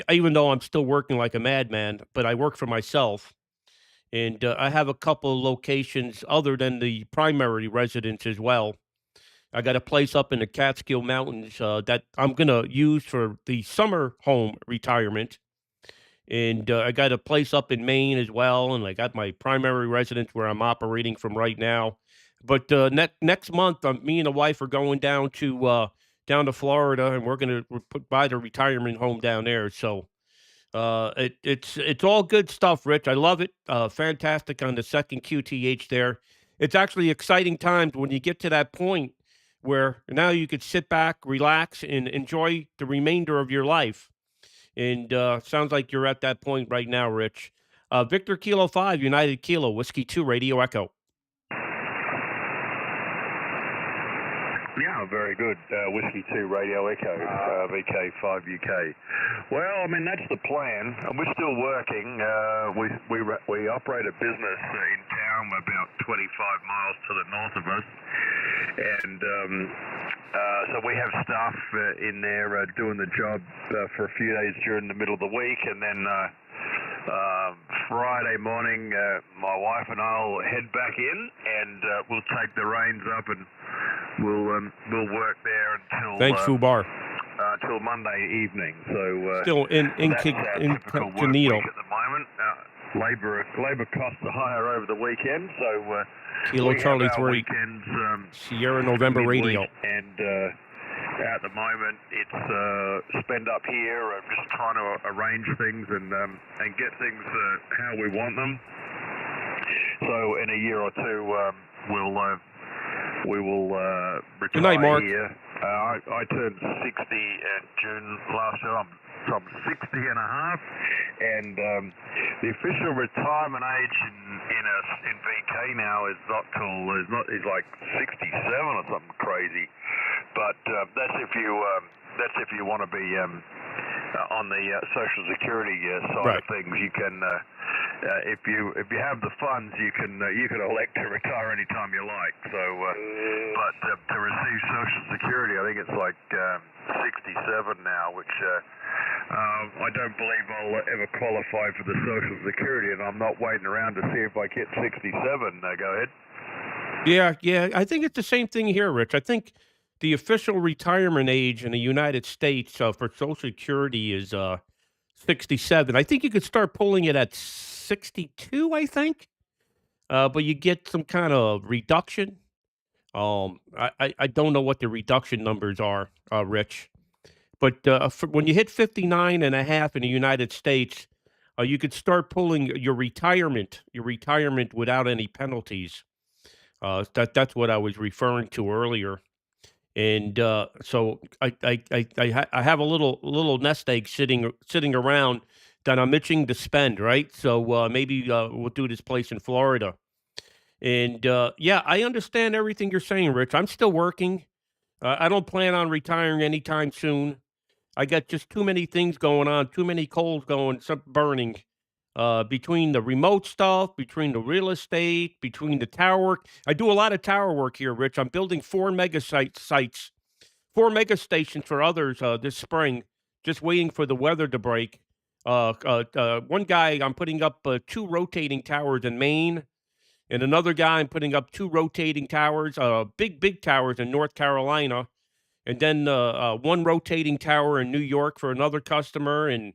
A: even though I'm still working like a madman, but I work for myself, and I have a couple of locations other than the primary residence as well. I got a place up in the Catskill Mountains that I'm going to use for the summer home retirement. And I got a place up in Maine as well. And I got my primary residence where I'm operating from right now. But next month, me and the wife are going down to Florida, and we're going to buy the retirement home down there. So it's all good stuff, Rich. I love it. Fantastic on the second QTH there. It's actually exciting times when you get to that point where now you could sit back, relax, and enjoy the remainder of your life. And sounds like you're at that point right now, Rich. Victor Kilo 5, United Kilo, Whiskey 2, Radio Echo.
H: Yeah, very good. Whiskey 2 Radio Echo, VK5 UK. Well, I mean, that's the plan. We're still working. We operate a business in town about 25 miles to the north of us. And so we have staff in there doing the job for a few days during the middle of the week. And then Friday morning, my wife and I will head back in, and we'll take the reins up, and we'll work there until
A: Thanks, Fubar.
H: Till Monday evening. So
A: still in
H: Canito at the moment. Labor costs are higher over the weekend, so
A: Kilo Charlie 3
H: weekends,
A: Sierra November Radio.
H: And at the moment, it's spend up here and just trying to arrange things and get things how we want them. So in a year or two, we will retire.
A: Good night, Mark.
H: Here. I turned 60 in June last year. I'm I'm 60 and a half, and the official retirement age in VK now is like 67 or something crazy. But that's if you want to be on the Social Security side of things. You can if you have the funds, you can elect to retire anytime you like. So, but to receive Social Security, I think it's like 67 now, which I don't believe I'll ever qualify for the Social Security, and I'm not waiting around to see if I get 67. Go ahead.
A: Yeah. I think it's the same thing here, Rich. I think the official retirement age in the United States for Social Security is 67. I think you could start pulling it at 62, I think. But you get some kind of reduction. I don't know what the reduction numbers are, Rich. But when you hit 59 and a half in the United States, you could start pulling your retirement without any penalties. That's what I was referring to earlier. And so I have a little nest egg sitting around that I'm itching to spend, right? So maybe we'll do this place in Florida. And yeah, I understand everything you're saying, Rich. I'm still working. I don't plan on retiring anytime soon. I got just too many things going on, too many coals going, some burning. Between the remote stuff, between the real estate, between the tower work. I do a lot of tower work here, Rich. I'm building 4 mega sites, 4 mega stations for others this spring, just waiting for the weather to break. One guy, I'm putting up 2 rotating towers in Maine, and another guy, I'm putting up 2 rotating towers, big towers in North Carolina, and then 1 rotating tower in New York for another customer, and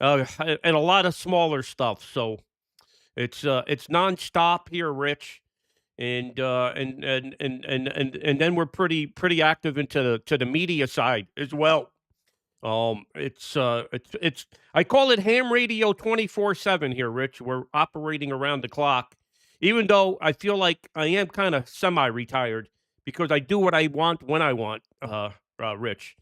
A: a lot of smaller stuff. So it's nonstop here, Rich, and then we're pretty active into the media side as well. It's I call it ham radio 24/7 here, Rich. We're operating around the clock, even though I feel like I am kind of semi-retired because I do what I want when I want, Rich.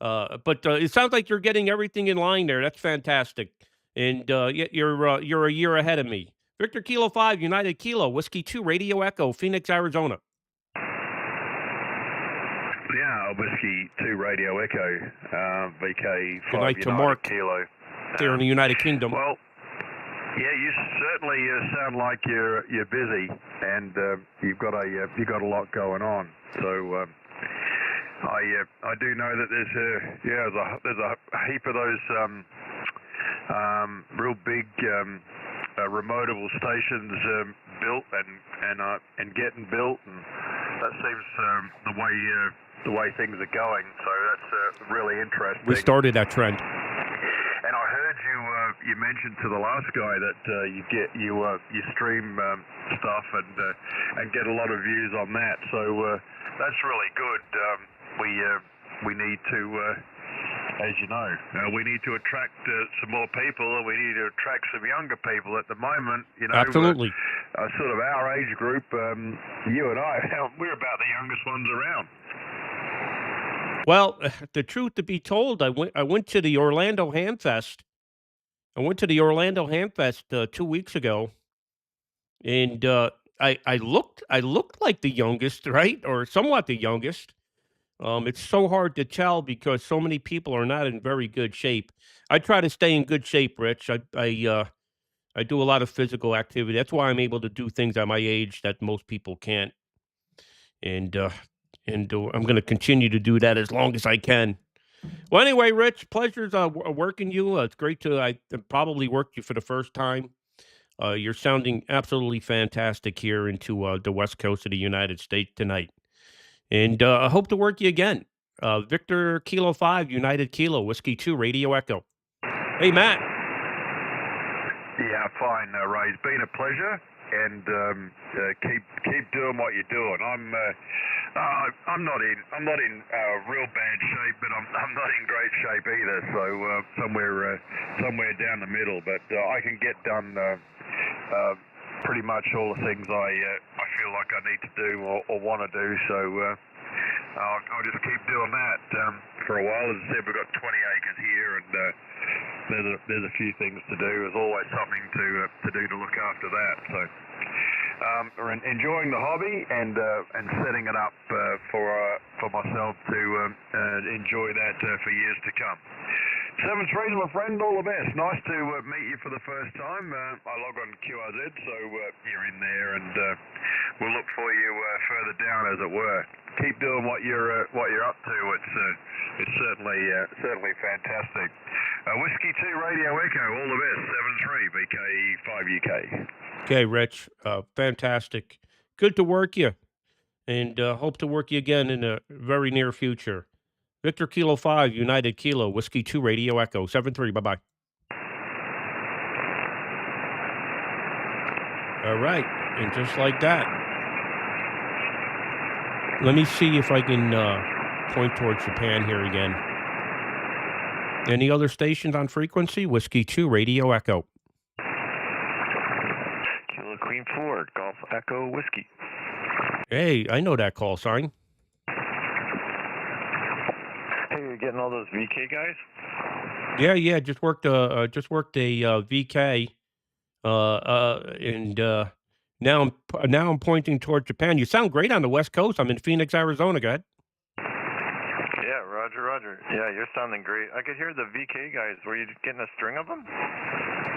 A: But it sounds like you're getting everything in line there. That's fantastic, and you're a year ahead of me. Victor Kilo 5, United Kilo, Whiskey 2, Radio Echo, Phoenix, Arizona.
H: Yeah, Whiskey 2 Radio Echo, VK 5
A: Good night to
H: United
A: Mark
H: Kilo.
A: there in the United Kingdom.
H: Well, yeah, you certainly sound like you're busy, and you've got a lot going on. So I do know that there's a heap of those real big remotable stations built and getting built, and that seems the way things are going. So that's really interesting.
A: We started that trend.
H: And I heard you mentioned to the last guy that you stream stuff and get a lot of views on that. So that's really good. We need to, as you know, we need to attract some more people. We need to attract some younger people. At the moment,
A: Absolutely.
H: Sort of our age group, you and I, we're about the youngest ones around.
A: Well, the truth to be told, I went to the Orlando Ham Fest. I went to the Orlando Ham Fest 2 weeks ago, and I looked like the youngest, right, or somewhat the youngest. It's so hard to tell because so many people are not in very good shape. I try to stay in good shape, Rich. I do a lot of physical activity. That's why I'm able to do things at my age that most people can't. And I'm going to continue to do that as long as I can. Well, anyway, Rich, pleasure's working you. It's great I probably worked you for the first time. You're sounding absolutely fantastic here into the West Coast of the United States tonight. And I hope to work you again. Victor Kilo 5, United Kilo, Whiskey 2, Radio Echo. Hey, Matt.
H: Yeah, fine, Ray. It's been a pleasure, and keep doing what you're doing. I'm not in real bad shape, but I'm not in great shape either. So somewhere down the middle. But I can get done pretty much all the things I feel like I need to do or want to do. So I'll just keep doing that for a while. As I said, we've got 20 acres here, and there's a few things to do. There's always something to do to look after that. So we're enjoying the hobby and setting it up for myself to enjoy that for years to come. 7-3, my friend, all the best. Nice to meet you for the first time. I log on QRZ, so you're in there, and we'll look for you further down, as it were. Keep doing what you're up to. It's certainly fantastic. Whiskey 2 Radio Echo, all the best. 7-3, BK 5 UK.
A: Okay, Rich, fantastic. Good to work you, and hope to work you again in the very near future. Victor Kilo 5, United Kilo, Whiskey 2 Radio Echo, 7-3, bye-bye. All right, and just like that. Let me see if I can point towards Japan here again. Any other stations on frequency? Whiskey 2 Radio Echo.
I: Kilo Queen 4, Golf Echo Whiskey.
A: Hey, I know that call sign.
I: Hey, you're getting all those VK guys?
A: Yeah, just worked a VK, and now I'm pointing toward Japan. You sound great on the West Coast. I'm in Phoenix, Arizona. Go ahead.
I: Yeah, Roger. Yeah, you're sounding great. I could hear the VK guys. Were you getting a string of them?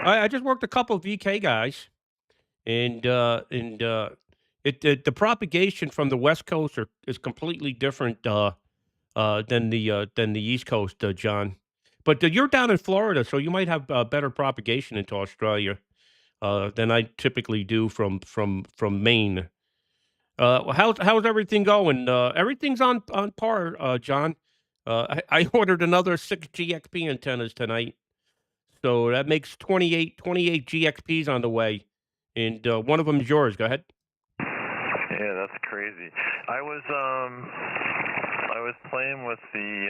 A: I just worked a couple of VK guys, and the propagation from the West Coast is completely different than the East Coast, John. But you're down in Florida, so you might have better propagation into Australia than I typically do from Maine. How's everything going? Everything's on par, John. I ordered another 6 GXP antennas tonight, so that makes 28 GXPs on the way, and one of them is yours. Go ahead.
I: Yeah, that's crazy. I was playing with the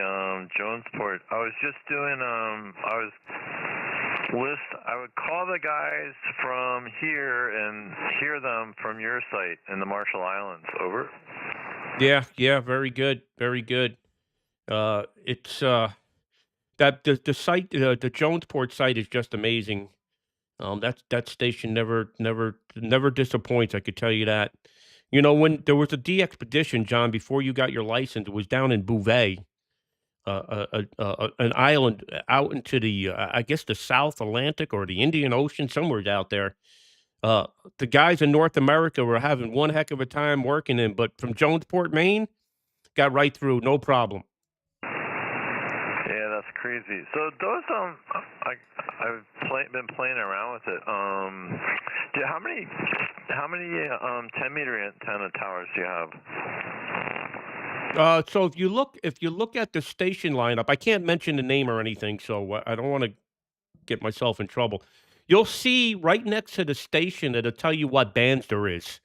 I: Jonesport. I was just doing I would call the guys from here and hear them from your site in the Marshall Islands. Over.
A: Yeah, very good. It's that the site, the Jonesport site is just amazing. That station never disappoints. I could tell you that. You know, when there was a de-expedition, John, before you got your license, it was down in Bouvet, an island out into the, I guess, the South Atlantic or the Indian Ocean, somewhere out there. The guys in North America were having one heck of a time working in, but from Jonesport, Maine, got right through, no problem.
I: Yeah, that's crazy. So those I've been playing around with it. How many 10-meter antenna towers do you have?
A: So if you look at the station lineup, I can't mention the name or anything, so I don't want to get myself in trouble. You'll see right next to the station it'll tell you what bands there is.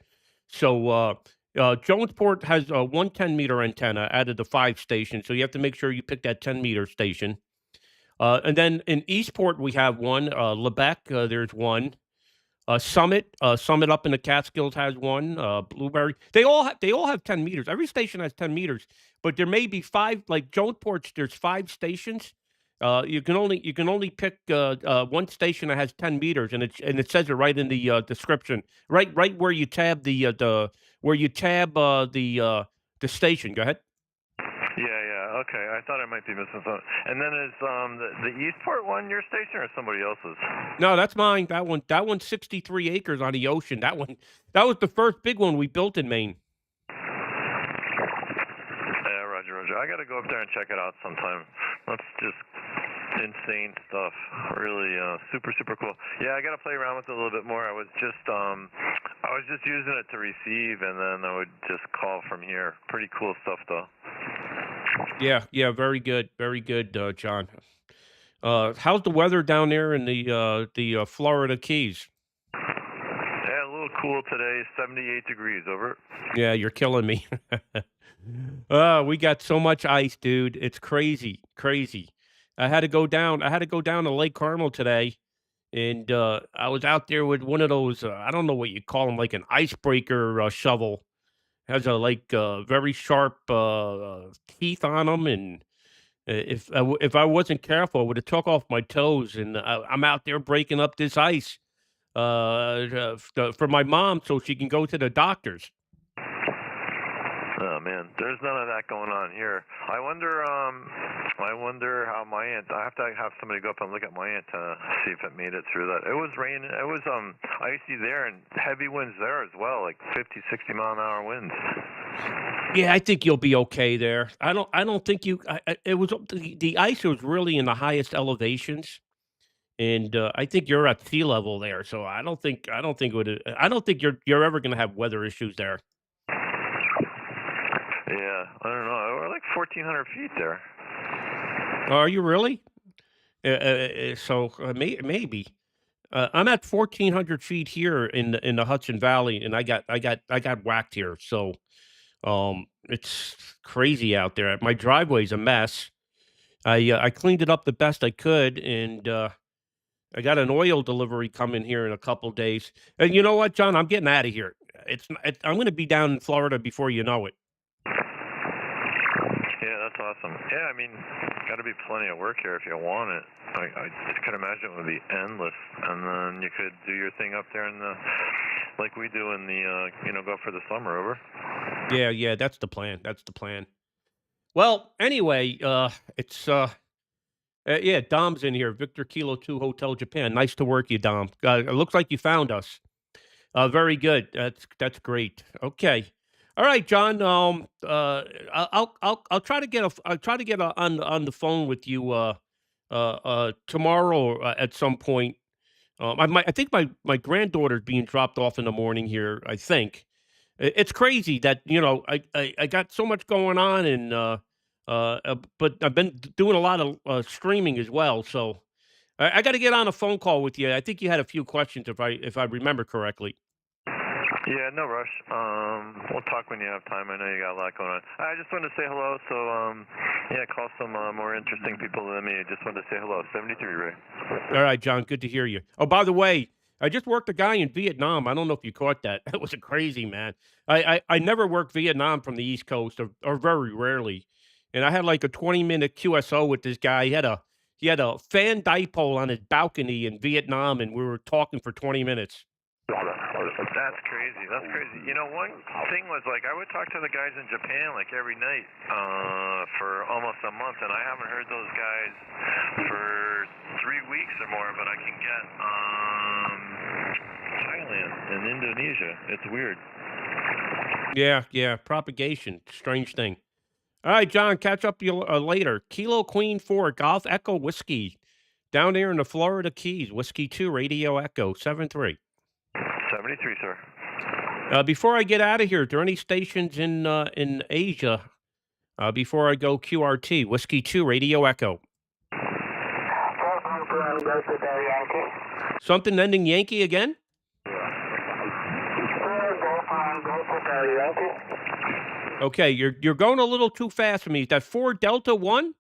A: So Jonesport has one 10-meter antenna out of the 5 stations, so you have to make sure you pick that 10-meter station. And then in Eastport we have one. Lebec, there's one. Summit up in the Catskills has one. Blueberry, they all have 10 meters. Every station has 10 meters, but there may be 5. Like Jonesport's, there's 5 stations. You can only pick one station that has 10 meters, and it says it right in the description, right where you tab the station. Go ahead.
I: Yeah. Okay, I thought I might be missing something. And then is the Eastport one your station or somebody else's?
A: No, that's mine. That one's 63 acres on the ocean. That was the first big one we built in Maine.
I: Yeah, Roger. I got to go up there and check it out sometime. That's just insane stuff. Really super cool. Yeah, I got to play around with it a little bit more. I was just using it to receive, and then I would just call from here. Pretty cool stuff, though.
A: Yeah, very good, John. How's the weather down there in the Florida Keys?
I: Yeah, a little cool today, 78 degrees, over.
A: Yeah, you're killing me. We got so much ice, dude. It's crazy. I had to go down to Lake Carmel today, and I was out there with one of those, I don't know what you call them, like an icebreaker shovel. Has a very sharp teeth on them, and If I wasn't careful, I would have took off my toes, and I'm out there breaking up this ice for my mom so she can go to the doctors.
I: Oh man, there's none of that going on here. I wonder how my aunt. I have to have somebody go up and look at my aunt to see if it made it through that. It was raining. It was icy there and heavy winds there as well, like 50, 60 mile an hour winds.
A: Yeah, I think you'll be okay there. I don't think you. It was the ice was really in the highest elevations, and I think you're at sea level there. So I don't think I don't think you're ever going to have weather issues there.
I: Yeah, I don't know. We're like 1,400 feet there.
A: Are you really? Maybe. I'm at 1,400 feet here in the Hudson Valley, and I got whacked here. So it's crazy out there. My driveway's a mess. I cleaned it up the best I could, and I got an oil delivery coming here in a couple days. And you know what, John? I'm getting out of here. I'm going to be down in Florida before you know it.
I: Yeah, that's awesome. Yeah, I mean, got to be plenty of work here if you want it. I could imagine it would be endless, and then you could do your thing up there in the, like we do in the, go for the summer over.
A: Yeah, that's the plan. That's the plan. Well, anyway, yeah, Dom's in here. Victor Kilo 2 Hotel Japan. Nice to work you, Dom. It looks like you found us. Very good. That's great. Okay. All right, John. I'll try to get on the phone with you tomorrow at some point. I think my granddaughter's being dropped off in the morning here. I think it's crazy that I got so much going on, and but I've been doing a lot of streaming as well. So I got to get on a phone call with you. I think you had a few questions if I remember correctly.
I: Yeah, no rush. We'll talk when you have time. I know you got a lot going on. I just wanted to say hello. So, yeah, call some more interesting people than me. Just wanted to say hello. 73, Ray.
A: All right, John. Good to hear you. Oh, by the way, I just worked a guy in Vietnam. I don't know if you caught that. That was a crazy man. I never worked Vietnam from the East Coast, or very rarely. And I had like a 20-minute QSO with this guy. He had a fan dipole on his balcony in Vietnam, and we were talking for 20 minutes.
I: That's crazy. That's crazy. You know, one thing was like I would talk to the guys in Japan like every night for almost a month, and I haven't heard those guys for 3 weeks or more. But I can get Thailand and Indonesia. It's weird.
A: Yeah. Propagation. Strange thing. All right, John. Catch up you later. Kilo Queen 4 Golf Echo Whiskey down there in the Florida Keys. Whiskey 2 Radio Echo 73.
I: 73, sir.
A: Before I get out of here, are there any stations in Asia before I go QRT? Whiskey 2 Radio Echo. Something ending Yankee again? Okay, you're going a little too fast for me. Is that 4 Delta 1?
G: 4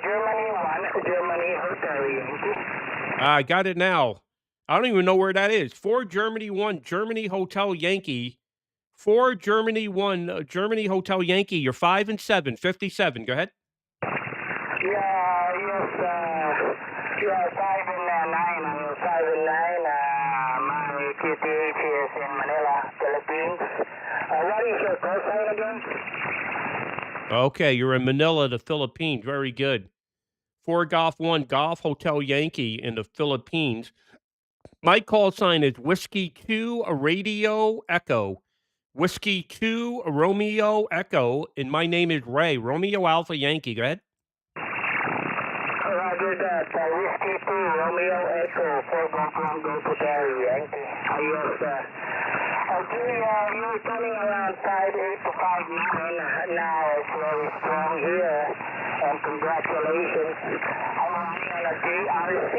G: Germany 1, Germany Hotel Yankee.
A: I got it now. I don't even know where that is. 4 Germany 1, Germany Hotel Yankee. 4 Germany 1, Germany Hotel Yankee. You're 5 and 7, 57. Go ahead.
G: Yeah, yes, you are 5 and 9. I'm 5 and 9. My QTH is in Manila, Philippines. What is your call sign again?
A: Okay, you're in Manila, the Philippines. Very good. 4 Golf 1, Golf Hotel Yankee in the Philippines. My call sign is Whiskey 2 Radio Echo. Whiskey 2 Romeo Echo, and my name is Ray. Romeo Alpha Yankee. Go ahead.
G: Roger that. Whiskey 2 Romeo Echo. 4 Golf 1 Golf Hotel Yankee. Yes, okay, you were coming around 5'8" to 5'9". Now it's very strong here. And congratulations. I'm running on a JRC,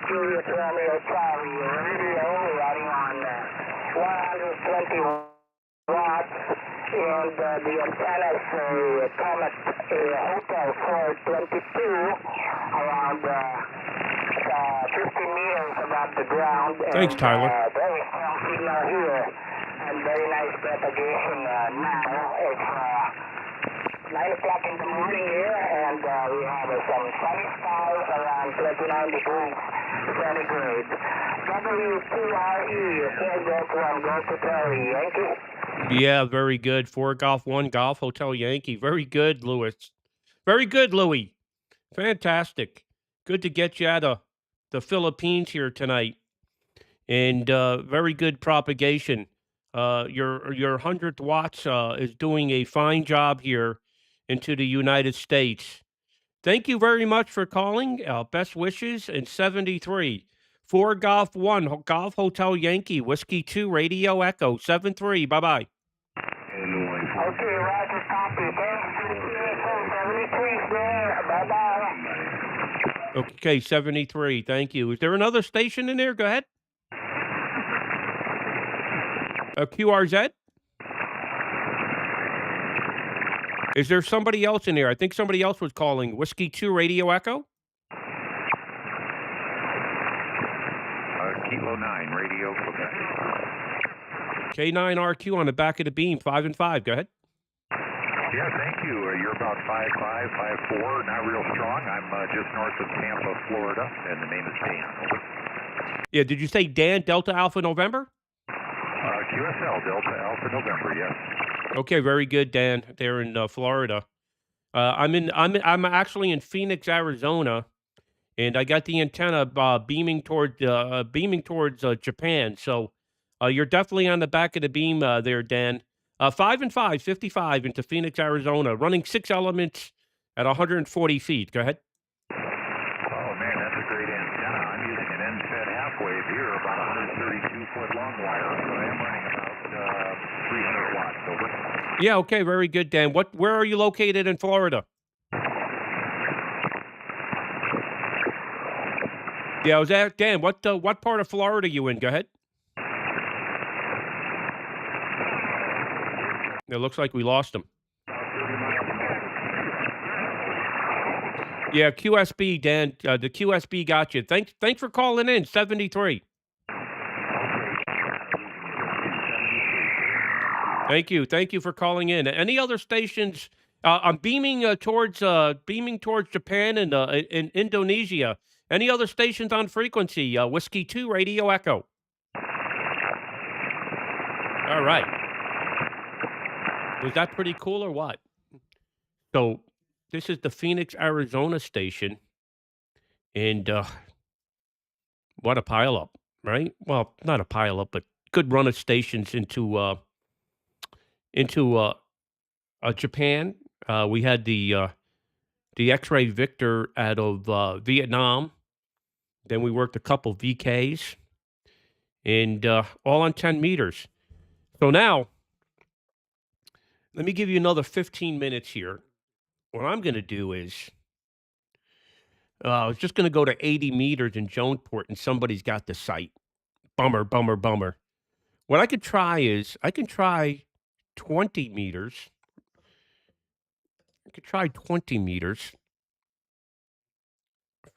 G: Julius Romeo Charlie radio, running on 120 watts, and the antennas Comet Hotel 422, around 50 meters above the ground.
A: Thanks, Tyler.
G: Very strong signal here, and very nice propagation now. It's 9 o'clock in the morning here, and we have some sunny skies around 29 degrees centigrade. W2RE, here go from Golf Hotel Yankee.
A: Yeah, very good. 4 Golf 1 Golf Hotel Yankee. Very good, Louis. Very good, Louis. Fantastic. Good to get you out of the Philippines here tonight. And very good propagation. Your 100th watts is doing a fine job here into the United States. Thank you very much for calling. Best wishes. And 73. 4 Golf 1 Golf Hotel Yankee. Whiskey 2 Radio Echo. 73. Bye-bye.
G: Okay, Roger, copy. Thanks. 73 there. Bye-bye.
A: Okay, 73. Thank you. Is there another station in there? Go ahead. QRZ? Is there somebody else in there? I think somebody else was calling. Whiskey 2 Radio Echo?
J: Kilo 9 Radio Quebec.
A: K9RQ on the back of the beam, 5 and 5. Go ahead.
J: Yeah, thank you. You're about 5'5", 5'4", not real strong. I'm just north of Tampa, Florida, and the name is Dan.
A: Yeah, did you say Dan, Delta Alpha November?
J: QSL, Delta Alpha November, yes.
A: Okay, very good, Dan. There in Florida. I'm actually in Phoenix, Arizona, and I got the antenna beaming towards Japan. So you're definitely on the back of the beam there, Dan. 5 and 5, 55 into Phoenix, Arizona, running 6 elements at 140 feet. Go ahead.
J: Oh man, that's a great antenna. I'm using an end-fed half wave here, about 132-foot long wire, so I am running about 300 watts. Over.
A: Yeah. Okay. Very good, Dan. Where are you located in Florida? Yeah. I was at Dan. What part of Florida are you in? Go ahead. It looks like we lost him. Yeah, QSB, Dan. The QSB got you. Thanks for calling in. 73. Thank you for calling in. Any other stations? I'm beaming towards Japan and in Indonesia. Any other stations on frequency? Whiskey 2 Radio Echo. All right. Was that pretty cool or what? So this is the Phoenix, Arizona station, and what a pileup, right? Well, not a pileup, but good run of stations into Japan. We had the X-Ray Victor out of Vietnam. Then we worked a couple VKs, and all on 10 meters. So now, let me give you another 15 minutes here. What I'm going to do is, I was just going to go to 80 meters in Jonesport, and somebody's got the site. Bummer. What I could try is, I can try 20 meters. I could try 20 meters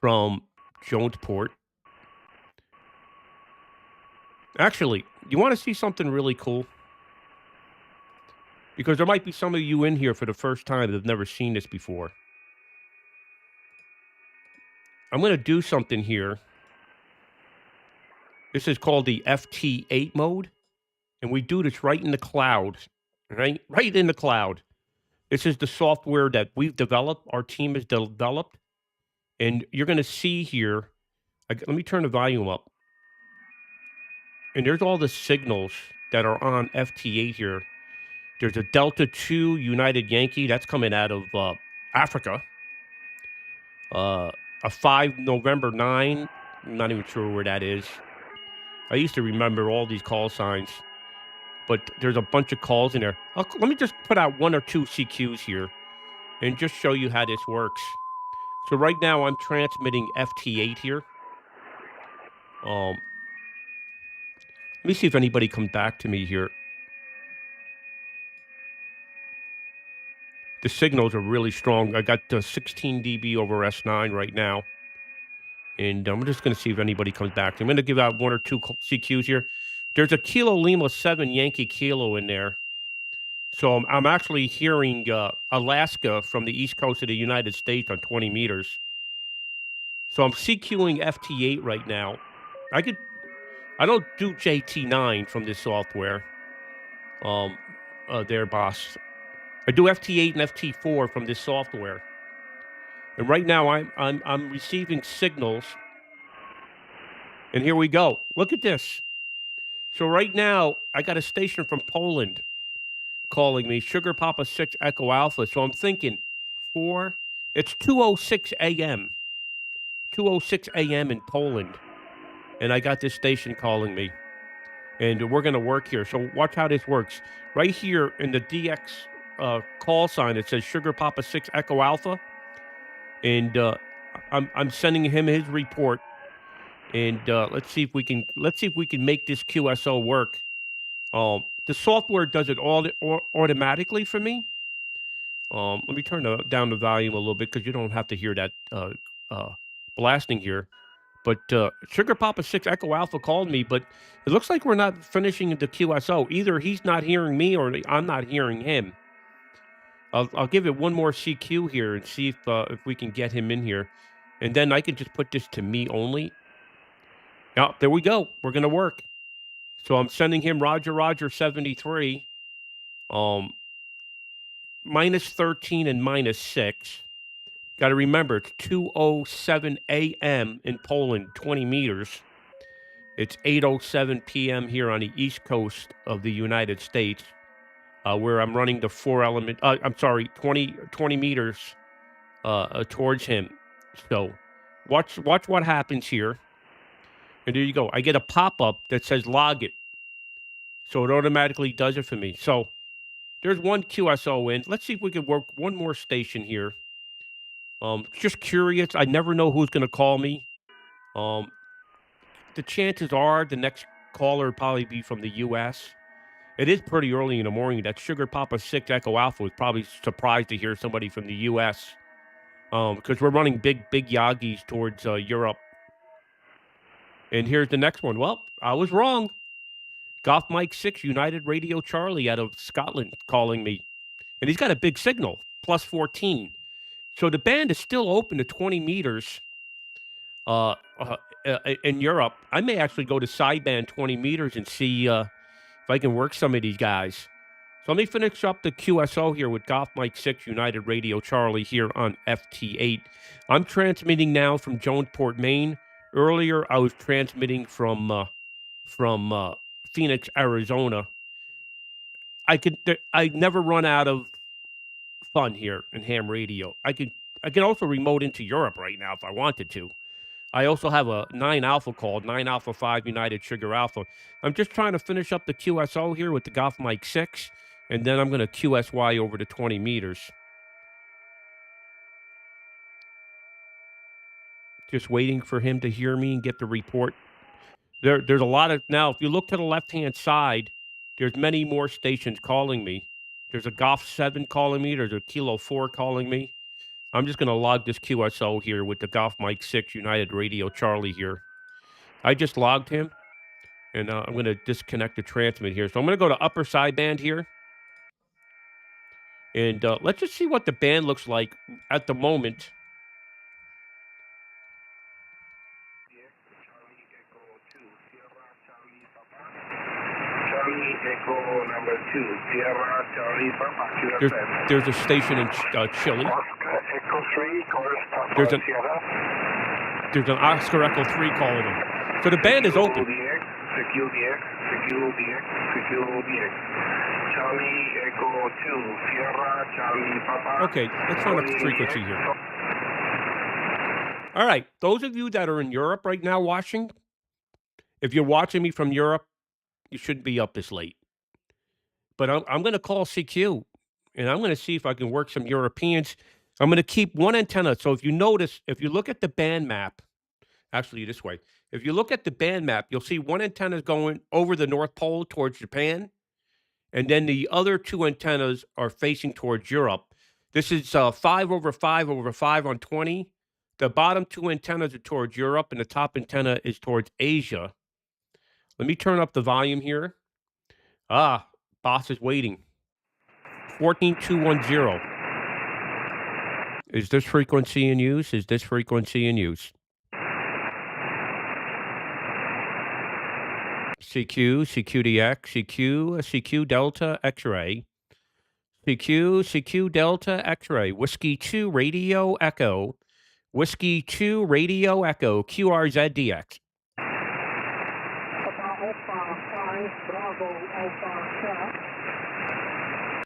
A: from Jonesport. Actually, you want to see something really cool? Because there might be some of you in here for the first time that have never seen this before. I'm going to do something here. This is called the FT8 mode. And we do this right in the cloud. Right in the cloud. This is the software that we've developed. Our team has developed. And you're going to see here. Let me turn the volume up. And there's all the signals that are on FT8 here. There's a Delta 2 United Yankee. That's coming out of Africa. A 5 November 9. I'm not even sure where that is. I used to remember all these call signs. But there's a bunch of calls in there. Let me just put out 1 or 2 CQs here. And just show you how this works. So right now I'm transmitting FT8 here. Let me see if anybody comes back to me here. The signals are really strong. I got 16 dB over S9 right now. And I'm just going to see if anybody comes back. I'm going to give out 1 or 2 CQs here. There's a Kilo Lima 7 Yankee Kilo in there. So I'm actually hearing Alaska from the east coast of the United States on 20 meters. So I'm CQing FT8 right now. I don't do JT9 from this software. There, boss. I do FT8 and FT4 from this software. And right now I'm receiving signals. And here we go. Look at this. So right now I got a station from Poland calling me, Sugar Papa 6 Echo Alpha. So I'm thinking it's 2:06 a.m. 2:06 a.m. in Poland. And I got this station calling me. And we're going to work here. So watch how this works. Right here in the DX call sign, it says Sugar Papa 6 Echo Alpha. And I'm sending him his report. And let's see if we can make this QSO work. The software does it all automatically for me. Let me turn down the volume a little bit because you don't have to hear that blasting here. But Sugar Papa 6 Echo Alpha called me, but it looks like we're not finishing the QSO. Either he's not hearing me or I'm not hearing him. I'll give it one more CQ here and see if we can get him in here. And then I can just put this to me only. Now, there we go. We're going to work. So I'm sending him Roger 73, minus 13 and minus 6. Got to remember, it's 2:07 a.m. in Poland, 20 meters. It's 8:07 p.m. here on the east coast of the United States, where I'm running the 20 meters towards him. So watch what happens here. And there you go. I get a pop-up that says log it. So it automatically does it for me. So there's one QSO in. Let's see if we can work one more station here. Just curious. I never know who's going to call me. The chances are the next caller would probably be from the U.S. It is pretty early in the morning. That Sugar Papa 6 Echo Alpha was probably surprised to hear somebody from the U.S. Because we're running big Yagis towards Europe. And here's the next one. Well, I was wrong. Golf Mike 6 United Radio Charlie out of Scotland calling me. And he's got a big signal, plus 14. So the band is still open to 20 meters in Europe. I may actually go to sideband 20 meters and see if I can work some of these guys. So let me finish up the QSO here with Golf Mike 6 United Radio Charlie here on FT8. I'm transmitting now from Jonesport, Maine. Earlier, I was transmitting from Phoenix, Arizona. I never run out of fun here in ham radio. I can also remote into Europe right now if I wanted to. I also have a 9 Alpha called 9 Alpha 5 United Sugar Alpha. I'm just trying to finish up the QSO here with the Golf Mike 6, and then I'm going to QSY over to 20 meters. Just waiting for him to hear me and get the report. There's a lot of, now if you look to the left-hand side, there's many more stations calling me. There's a Golf 7 calling me. There's a Kilo 4 calling me. I'm just going to log this QSO here with the Golf Mike 6 United Radio Charlie here. I just logged him, and I'm going to disconnect the transmit here. So I'm going to go to upper sideband here. And let's just see what the band looks like at the moment.
F: Charlie Echo number 2, Sierra Charlie Papa.
A: There's a station in Chile.
F: Echo 3, correspondent Sierra.
A: There's an Oscar Echo 3 calling them. So the band is open.
F: Secure the X. Charlie Echo 2, Sierra Charlie Papa.
A: Okay, let's turn up the frequency here. All right, those of you that are in Europe right now watching, if you're watching me from Europe, you shouldn't be up this late. But I'm going to call CQ, and I'm going to see if I can work some Europeans. I'm going to keep one antenna. So if you notice, if you look at the band map, actually this way, if you look at the band map, you'll see one antenna is going over the North Pole towards Japan, and then the other two antennas are facing towards Europe. This is 5 over 5 over 5 on 20. The bottom two antennas are towards Europe, and the top antenna is towards Asia. Let me turn up the volume here. Boss is waiting. 14210. Is this frequency in use? Is this frequency in use? CQ, CQDX, CQ Delta X-ray. CQ Delta X-ray. Whiskey 2 Radio Echo. Whiskey 2 Radio Echo. QRZDX.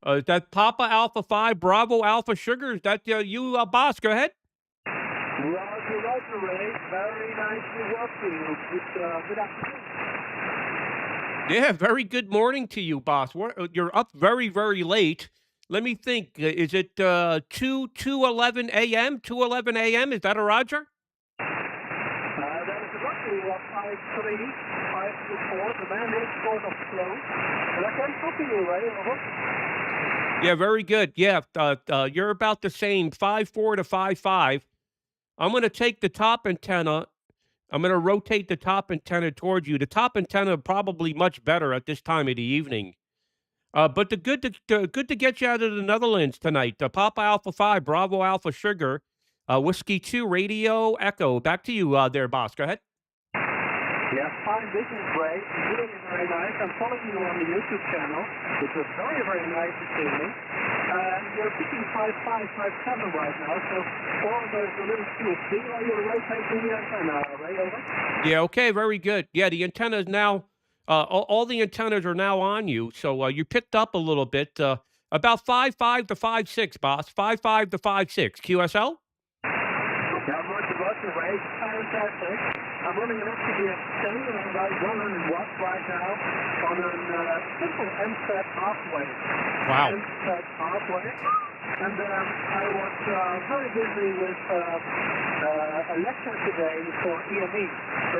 A: Is that Papa Alpha 5 Bravo Alpha Sugar? Is that you, boss? Go ahead.
B: Roger, Ray. Very nice to work for you. Good afternoon.
A: Yeah, very good morning to you, boss. You're up very, very late. Let me think. Is it 2:11 a.m.? 2:11 a.m.? Is that a Roger?
B: That is roughly 5:03, 5:04. The man is sort of slow. But I can talk to you, Ray. Over.
A: Yeah, very good. Yeah, you're about the same, 5.4 to 5.5. I'm going to take the top antenna. I'm going to rotate the top antenna towards you. The top antenna probably much better at this time of the evening. But good to get you out of the Netherlands tonight. Papa Alpha 5, Bravo Alpha Sugar, Whiskey 2 Radio Echo. Back to you there, boss. Go ahead.
B: Yeah, fine business, Ray. Really very nice. I'm following you on the YouTube channel, which was very, very nice this evening. You're picking 5.5, 5.7 right now, so all of those a little too big. Are you rotating the antenna, Ray? Over?
A: Yeah, okay, very good. Yeah, the antenna is now, all the antennas are now on you, so you picked up a little bit. About 5.5 to 5.6, boss. 5.5 to 5.6. QSL?
B: Yeah, Roger, Ray. Fantastic. I'm running an oxygen extender at about 100 watts right now on a simple MSET halfway.
A: Wow.
B: MSET halfway. And I was very busy with a lecture today for EME,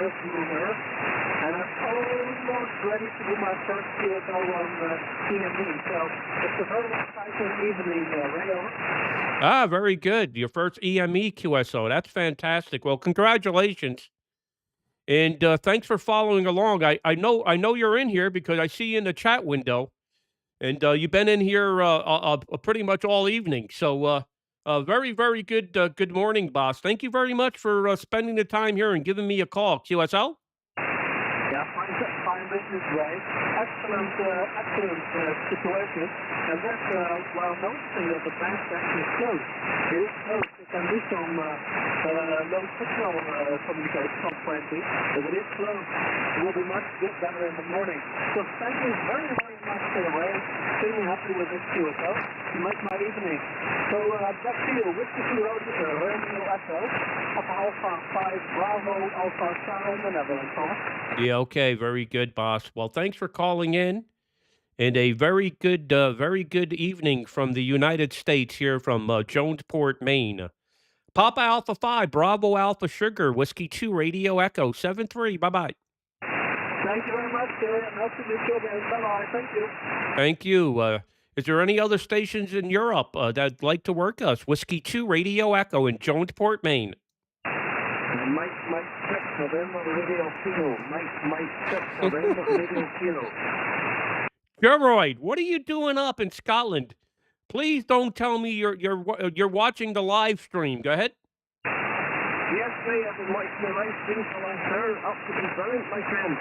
B: Earth Mover, and I'm almost ready to do my first QSO on EME. So it's a very exciting evening, Ray.
A: Ah, very good. Your first EME QSO. That's fantastic. Well, congratulations. And thanks for following along. I know you're in here because I see you in the chat window, and you've been in here pretty much all evening. So very, very good good morning, boss. Thank you very much for spending the time here and giving me a call. QSL?
B: Yeah, fine business, Ray. Excellent situation. And that's while noticing that the bank actually is closed. It is closed. It can be some low signal communication on 20, but it is closed. It will be much better in the morning. So thank you very, very much, Ray. Extremely happy with this QSO. You make my evening. So back to you. Whiskey 2 Radio Echo, Alpha 5 Bravo Alpha Charlie in the Netherlands.
A: Yeah, okay, very good, boss. Well, thanks for calling in, and a very good evening from the United States here from Jonesport, Maine. Papa Alpha 5, Bravo Alpha Sugar, Whiskey 2 Radio Echo 73. Bye-bye.
B: Thank you very much, nice to meet you again. Bye-bye. Thank you.
A: Thank you. Is there any other stations in Europe that'd like to work us? Whiskey 2 Radio Echo in Jonesport, Maine.
B: Mike 6, November Radio Kilo. Mike 6, November Radio Kilo.
A: Geroid, what are you doing up in Scotland? Please don't tell me you're watching the live stream. Go ahead.
B: Yes, Ray, I've been watching the live stream for last hour. Absolutely brilliant, my friend.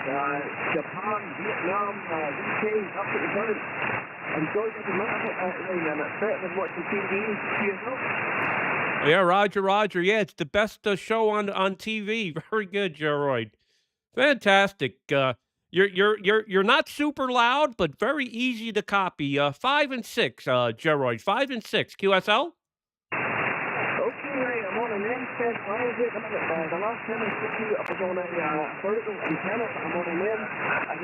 B: Japan, Vietnam, UK, absolutely brilliant. Enjoyed every minute of it, Ray, and it's better than watching TV. You know?
A: Yeah, Roger. Yeah, it's the best show on TV. Very good, Geroid. Fantastic. You're not super loud, but very easy to copy. 5 and 6, Geroid. 5 and 6. QSL?
B: Okay, Ray, I'm on an MSET. The last time I spoke to you, I was on a vertical antenna. I'm on an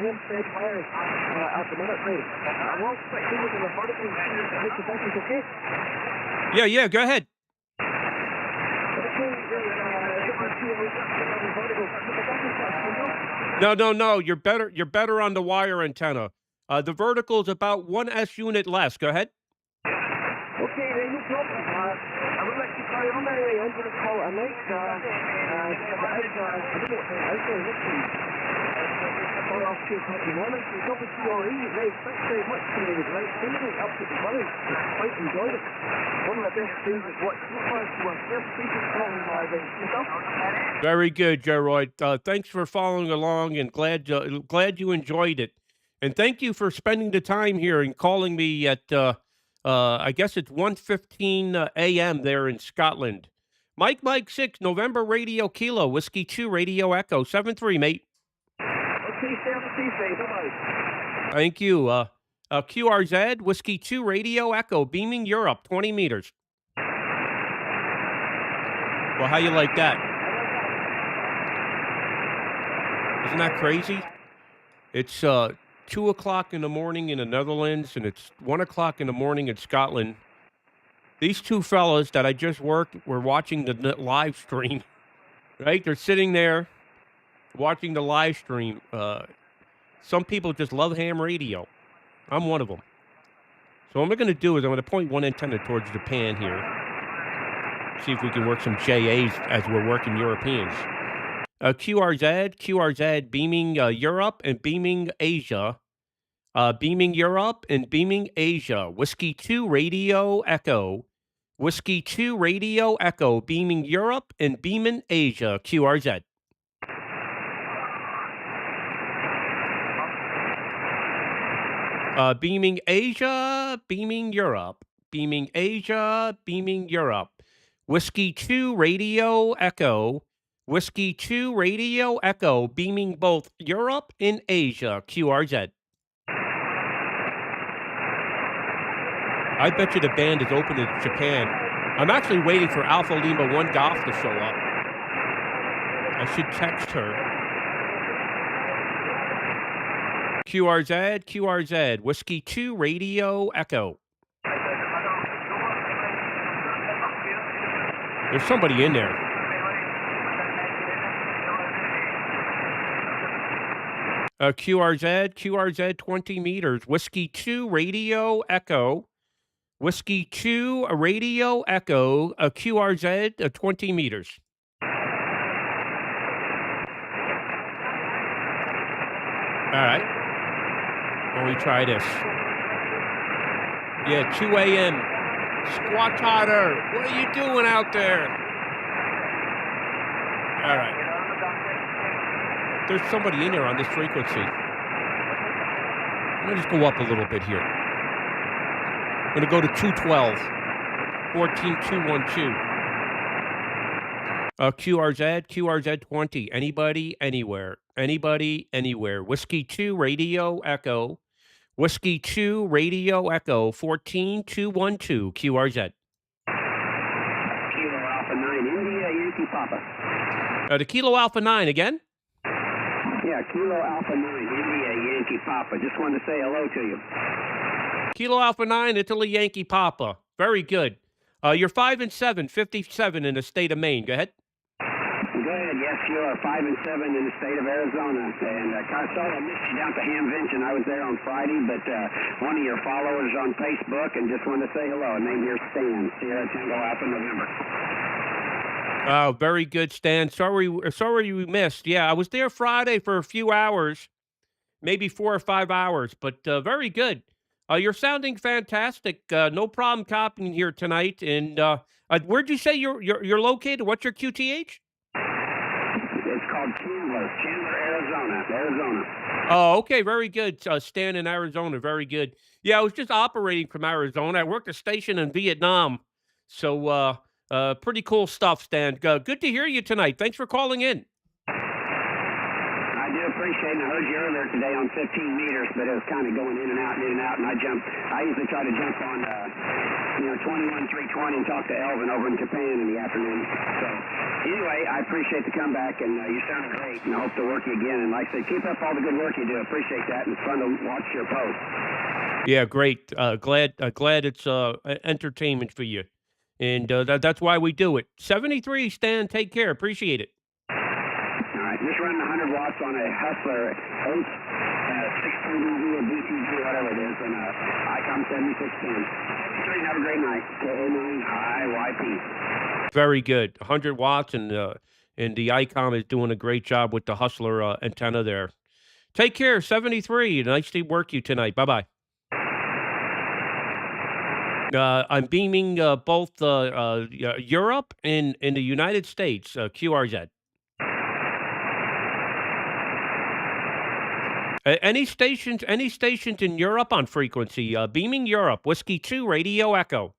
B: MSET wire at the minute, Ray. I won't switch over to the vertical and make the business, okay?
A: Yeah, go ahead. No. You're better on the wire antenna. The vertical is about 1 S unit less. Go ahead.
B: Okay, no problem. I would like to carry on there. I'm going to call it a night.
K: Ray W2RE, Ray, thanks very much for the great feeling. Absolutely brilliant. Quite enjoyed it. One of the best things is what football was. People calling my Ray. Yourself?
A: Very good, Gerard. Thanks for following along, and glad you enjoyed it. And thank you for spending the time here and calling me at I guess it's 1:15 a.m. there in Scotland. Mike 6, November Radio Kilo, Whiskey 2 Radio Echo 73, mate.
K: Okay, stay bye-bye.
A: Thank you. QRZ, Whiskey 2 Radio Echo, beaming Europe, 20 meters. Well, how you like that? Isn't that crazy? It's 2 o'clock in the morning in the Netherlands, and it's 1 o'clock in the morning in Scotland. These two fellas that I just were watching the live stream, right? They're sitting there watching the live stream. Some people just love ham radio. I'm one of them. So what I'm going to do is I'm going to point one antenna towards Japan here. See if we can work some JAs as we're working Europeans. QRZ beaming Europe and beaming Asia. Beaming Europe and beaming Asia. Whiskey 2 Radio Echo. Whiskey 2 Radio Echo. Beaming Europe and beaming Asia. QRZ. Beaming Asia, beaming Europe. Beaming Asia, beaming Europe. Whiskey 2 Radio Echo. Whiskey 2 Radio Echo. Beaming both Europe and Asia. QRZ. I bet you the band is open in Japan. I'm actually waiting for Alpha Lima 1 Golf to show up. I should text her. QRZ, Whiskey 2 Radio Echo. There's somebody in there. QRZ 20 meters. Whiskey 2 Radio Echo. Whiskey 2 Radio Echo. QRZ 20 meters. All right. Let me try this. Yeah, 2 a.m. Squat Otter, what are you doing out there? All right. There's somebody in there on this frequency. I'm going to just go up a little bit here. I'm going to go to 212, 14212. QRZ 20. Anybody, anywhere. Anybody, anywhere. Whiskey 2 Radio Echo. Whiskey 2 Radio Echo 14212. QRZ.
L: Kilo Alpha 9 India Yankee Papa.
A: The Kilo Alpha 9 again?
L: Yeah, Kilo Alpha 9 India Yankee Papa. Just wanted to say hello to you.
A: Kilo Alpha 9 Italy Yankee Papa. Very good. You're 5 and 7, 57 in the state of Maine. Go ahead.
L: Good. Yes, you are 5 and 7 in the state of Arizona. And Carsola, I missed you down to Hamvention. I was there on Friday, but one of your followers on Facebook, and just wanted to say hello. Name here Stan, Sierra Tango Alpha November.
A: Oh, very good, Stan. Sorry we missed. Yeah, I was there Friday for a few hours, maybe 4 or 5 hours, but very good. You're sounding fantastic. No problem copying here tonight. And where'd you say you're located? What's your QTH?
L: It's called Chandler, Arizona.
A: Oh, okay, very good. Stan in Arizona, very good. Yeah, I was just operating from Arizona. I worked a station in Vietnam, so pretty cool stuff, Stan. Good to hear you tonight. Thanks for calling in.
L: I do appreciate it. I heard you earlier today on 15 meters, but it was kind of going in and out, and I usually try to jump on 21 320 and talk to Elvin over in Japan in the afternoon. So anyway, I appreciate the comeback, and you sounded great, and I hope to work you again. And like I said, keep up all the good work you do. Appreciate that, and it's fun to watch your post.
A: Yeah, great. Glad it's entertainment for you, and that's why we do it. 73, Stan. Take care. Appreciate it.
L: Just running 100 watts on a Hustler 630V or BTG, whatever it is, and ICOM 7610. Have a great night. KA9IYP.
A: Very good. 100 watts, and the ICOM is doing a great job with the Hustler antenna there. Take care, 73. Nice to work you tonight. Bye-bye. I'm beaming both Europe and in the United States, QRZ. Any stations in Europe on frequency, beaming Europe, Whiskey 2, Radio Echo.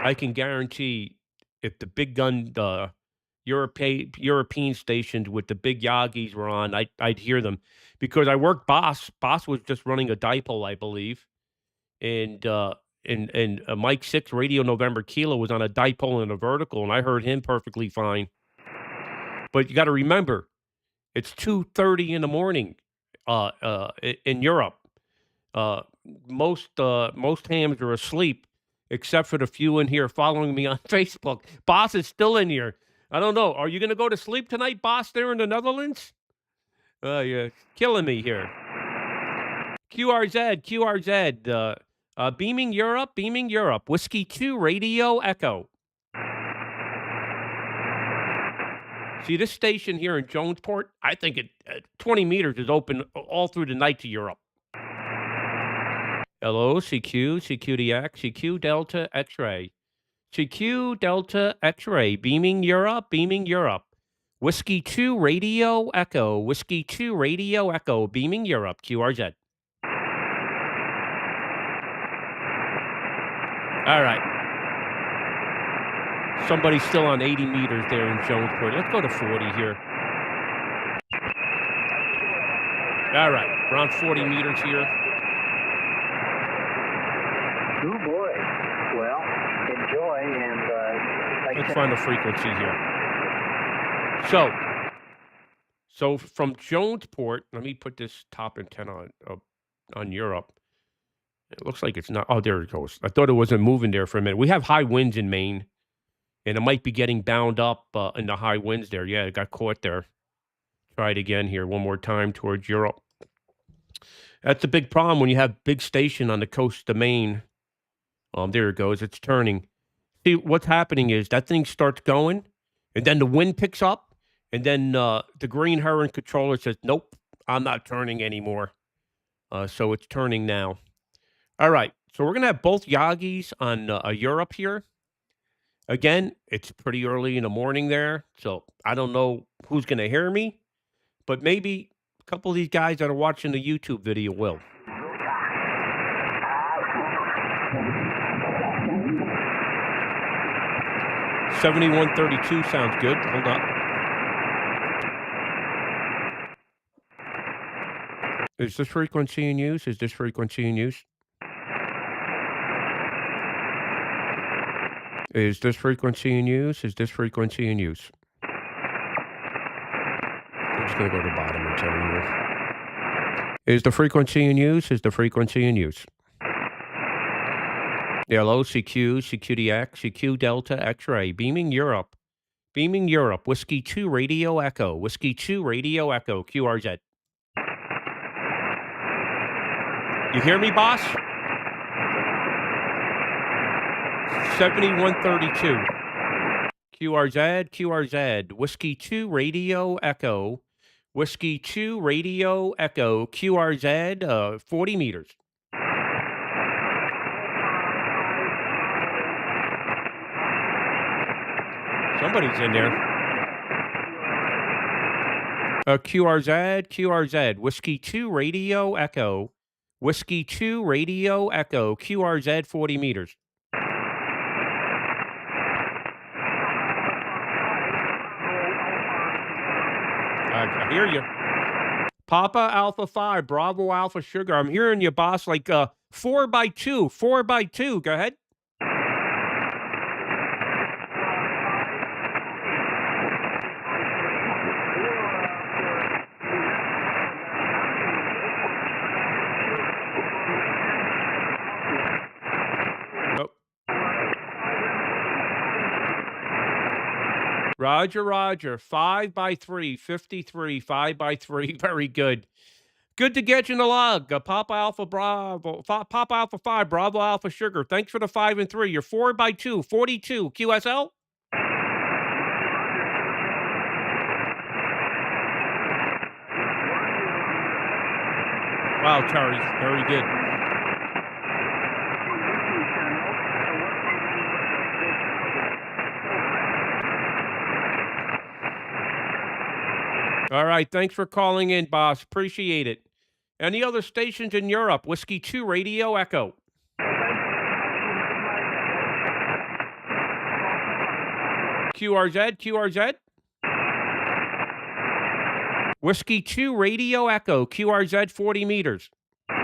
A: I can guarantee if the big gun European stations with the big Yagis were on, I'd hear them because I worked Boss. Boss was just running a dipole, I believe, and Mike 6 Radio November Kilo was on a dipole and a vertical, and I heard him perfectly fine. But you got to remember, it's 2:30 in the morning in Europe. Most hams are asleep, except for the few in here following me on Facebook. Boss is still in here. I don't know. Are you going to go to sleep tonight, Boss, there in the Netherlands? You're killing me here. QRZ. Beaming Europe. Whiskey 2, Radio Echo. See, this station here in Jonesport, I think 20 meters is open all through the night to Europe. Hello, CQ, CQDX, CQ Delta X-ray. CQ Delta X-ray, beaming Europe. Whiskey 2 Radio Echo, Whiskey 2 Radio Echo, beaming Europe, QRZ. All right. Somebody's still on 80 meters there in Jonesport. Let's go to 40 here. All right, we're on 40 meters here.
K: Oh boy. Well, enjoy and
A: let's find a frequency here. So from Jonesport, let me put this top antenna on Europe. It looks like it's not. Oh, there it goes. I thought it wasn't moving there for a minute. We have high winds in Maine, and it might be getting bound up in the high winds there. Yeah, it got caught there. Try it again here one more time towards Europe. That's a big problem when you have big station on the coast of Maine. There it goes. It's turning. See, what's happening is that thing starts going, and then the wind picks up, and then the green Heron controller says, nope, I'm not turning anymore. So it's turning now. All right. So we're going to have both Yagis on Europe here. Again, it's pretty early in the morning there, so I don't know who's going to hear me, but maybe a couple of these guys that are watching the YouTube video will. $7132 sounds good. Hold up. Is this frequency in use? Is this frequency in use? Is this frequency in use? Is this frequency in use? I'm just going to go to the bottom and tell you. Is the frequency in use? Is the frequency in use? Hello, CQ, CQDX, CQ Delta X-ray, beaming Europe, Whiskey 2 Radio Echo, Whiskey 2 Radio Echo, QRZ. You hear me, boss? 7132. QRZ, Whiskey 2 Radio Echo, Whiskey 2 Radio Echo, QRZ, 40 meters. Somebody's in there. QRZ, Whiskey 2 Radio Echo, Whiskey 2 Radio Echo, QRZ, 40 meters. I hear you. Papa Alpha 5, Bravo Alpha Sugar. I'm hearing you, boss, like 4x2, 4x2. Go ahead. Roger. 5x3, 53, 5x3. Very good. Good to get you in the log. Papa Alpha 5, Bravo Alpha Sugar. Thanks for the 5 and 3. You're 4x2, 42. QSL? Wow, Terry, very good. All right, thanks for calling in, boss. Appreciate it. Any other stations in Europe? Whiskey 2 Radio Echo. QRZ, QRZ. Whiskey 2 Radio Echo, QRZ 40 meters.
L: You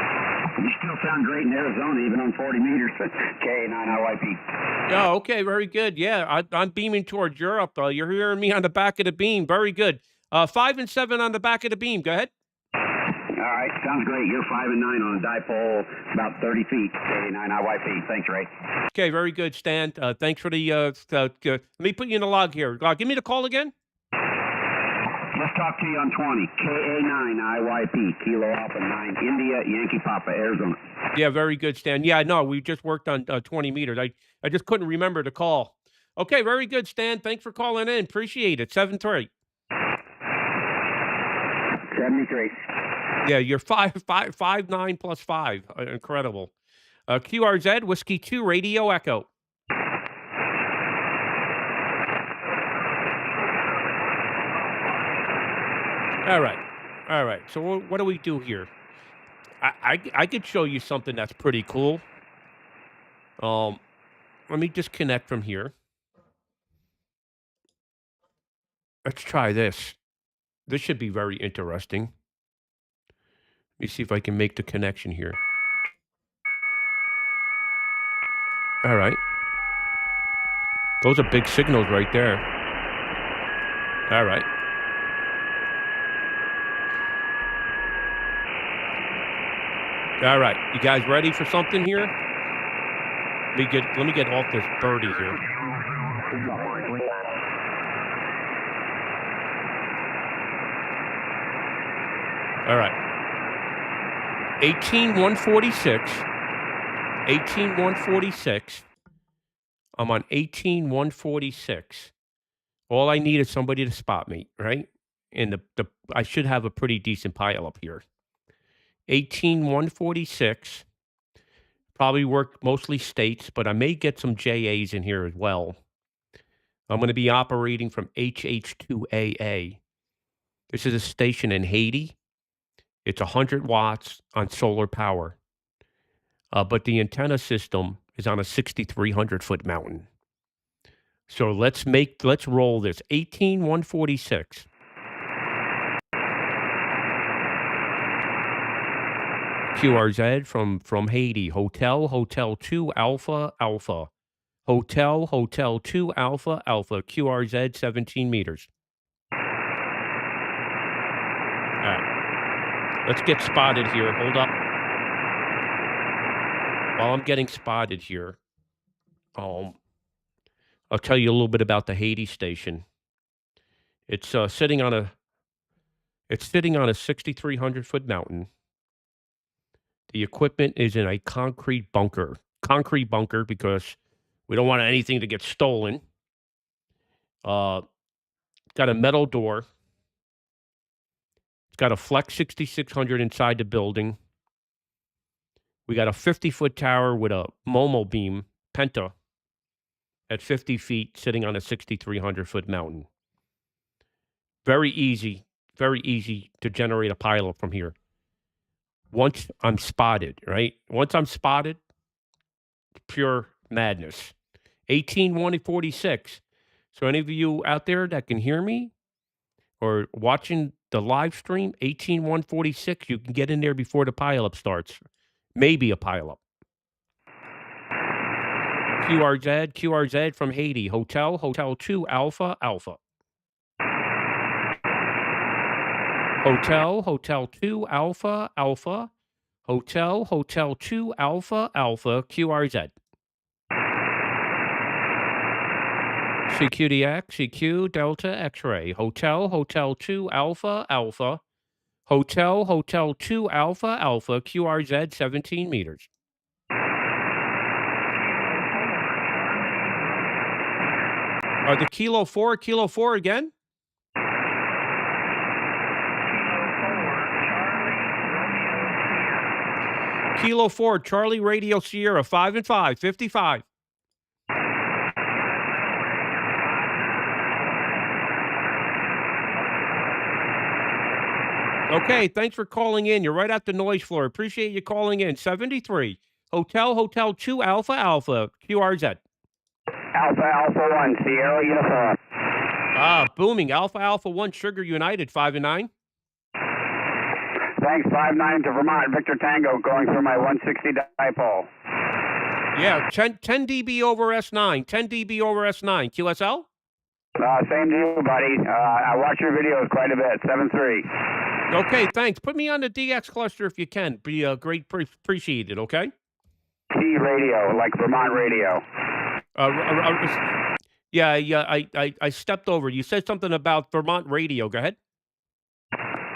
L: still sound great in Arizona, even on 40 meters. K9IYP.
A: Yeah, okay, very good. Yeah, I'm beaming towards Europe. You're hearing me on the back of the beam. Very good. 5 and 7 on the back of the beam. Go ahead.
L: All right, sounds great. You're 5 and 9 on a dipole, about 30 feet. K9IYP. Thanks, Ray.
A: Okay, very good, Stan. Thanks for the. Let me put you in the log here. Give me the call again.
L: Let's talk to you on 20. KA9IYP. Kilo Alpha 9. India, Yankee Papa, Arizona.
A: Yeah, very good, Stan. Yeah, no, we just worked on 20 meters. I just couldn't remember the call. Okay, very good, Stan. Thanks for calling in. Appreciate it. 7-3.
L: 73.
A: Yeah, you're 5'9" plus 5. Incredible. QRZ, Whiskey 2, Radio Echo. All right. So what do we do here? I could show you something that's pretty cool. Let me just connect from here. Let's try this. This should be very interesting. Let me see if I can make the connection here. All right. Those are big signals right there. All right. All right. You guys ready for something here? Let me get off this birdie here. All right. 18146. 18146. I'm on 18146. All I need is somebody to spot me, right? And I should have a pretty decent pile up here. 18146. Probably work mostly states, but I may get some JAs in here as well. I'm going to be operating from HH2AA. This is a station in Haiti. It's 100 watts on solar power. But the antenna system is on a 6,300-foot mountain. So let's roll this. 18146. QRZ from Haiti. Hotel 2 Alpha Alpha. Hotel 2 Alpha Alpha. QRZ 17 meters. All right. Let's get spotted here. Hold up. While I'm getting spotted here, I'll tell you a little bit about the Haiti station. It's sitting on a 6,300-foot mountain. The equipment is in a concrete bunker. Concrete bunker because we don't want anything to get stolen. Got a metal door. It's got a Flex 6600 inside the building. We got a 50-foot tower with a Momo beam, Penta, at 50 feet sitting on a 6,300-foot mountain. Very easy to generate a pilot from here. Once I'm spotted, right? Once I'm spotted, pure madness. 18146. So any of you out there that can hear me or watching the live stream, 18146, you can get in there before the pileup starts. Maybe a pileup. QRZ from Haiti. Hotel 2 Alpha Alpha. Hotel 2 Alpha Alpha. Hotel 2 Alpha Alpha. QRZ. CQDX, CQ Delta X-ray. Hotel 2 Alpha Alpha. Hotel 2 Alpha Alpha. QRZ 17 meters. The Kilo 4 again? Kilo 4, Charlie Radio Sierra, 5 and 5, 55. Okay, thanks for calling in. You're right at the noise floor. Appreciate you calling in. 73. Hotel 2 Alpha Alpha, QRZ.
L: Alpha 1, Sierra Uniform.
A: Booming. Alpha 1, Sugar United, 5 and 9.
L: Thanks, 5-9 to Vermont, Victor Tango, going through my 160 dipole.
A: Yeah, 10 dB over S9, 10 dB over S9. QSL?
L: Same to you, buddy. I watch your videos quite a bit, 7-3.
A: Okay, thanks. Put me on the DX cluster if you can. Be great, appreciated, okay?
L: T radio, like Vermont radio.
A: I stepped over. You said something about Vermont radio. Go ahead.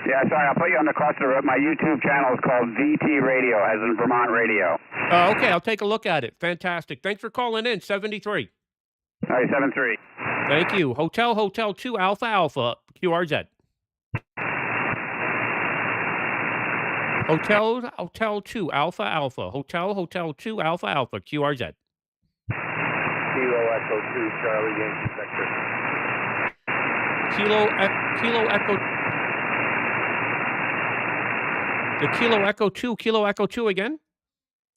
L: Yeah, sorry, I'll put you on the cluster. My YouTube channel is called VT Radio, as in Vermont radio.
A: Okay, I'll take a look at it. Fantastic. Thanks for calling in, 73.
L: All right, 7-3.
A: Thank you. Hotel 2 Alpha Alpha, QRZ. Hotel 2 Alpha Alpha. Hotel 2 Alpha Alpha, QRZ.
J: Kilo Echo 2, Charlie Yankee Victor.
A: Kilo Echo. The Kilo Echo 2 again?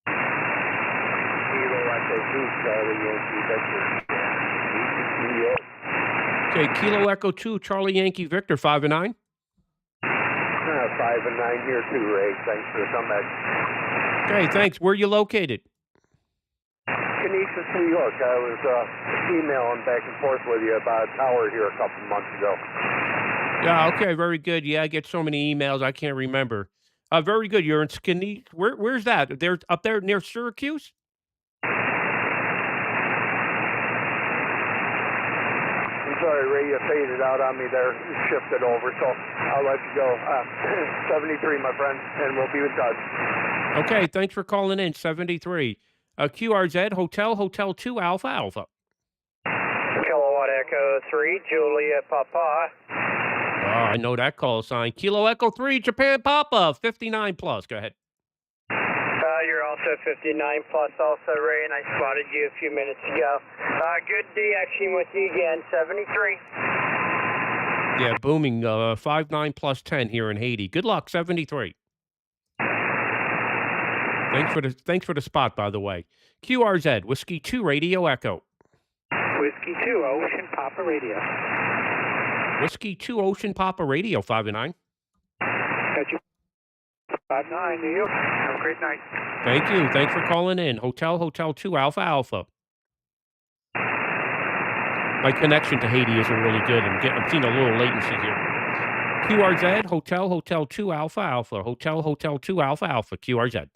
J: Kilo Echo 2, Charlie Yankee Victor.
A: Okay, Kilo Echo 2, Charlie Yankee Victor, 5 and 9.
J: 5 and 9 here too, Ray. Thanks for the comeback.
A: Okay, thanks. Where are you located?
J: Canisius, New York. I was emailing back and forth with you about a tower here a couple months ago.
A: Yeah, okay, very good. Yeah, I get so many emails, I can't remember. Very good. You're in Canisius. Where's that? They're up there near Syracuse?
J: I'm sorry, Ray, you faded out on me there. You shifted over, so I'll let you go. 73, my friend, and we'll be in touch.
A: Okay, thanks for calling in, 73. QRZ, Hotel 2 Alpha Alpha.
G: Kilowatt Echo 3, Juliet Papa.
A: I know that call sign. Kilo Echo 3, Japan Papa, 59 plus. Go ahead.
G: You're also 59 plus also, Ray, and I spotted you a few minutes ago. Good DXing with you again, 73.
A: Yeah, booming, 59 plus 10 here in Haiti. Good luck, 73. Thanks for the spot, by the way. QRZ, Whiskey 2 Radio Echo.
G: Whiskey 2, Ocean Papa Radio.
A: Whiskey 2 Ocean Papa Radio, 5 and 9.
G: Got you. 5-9 to you. Have a great night.
A: Thank you. Thanks for calling in. Hotel 2 Alpha Alpha. My connection to Haiti isn't really good. I'm seeing a little latency here. QRZ, Hotel 2 Alpha Alpha. Hotel 2 Alpha Alpha, QRZ.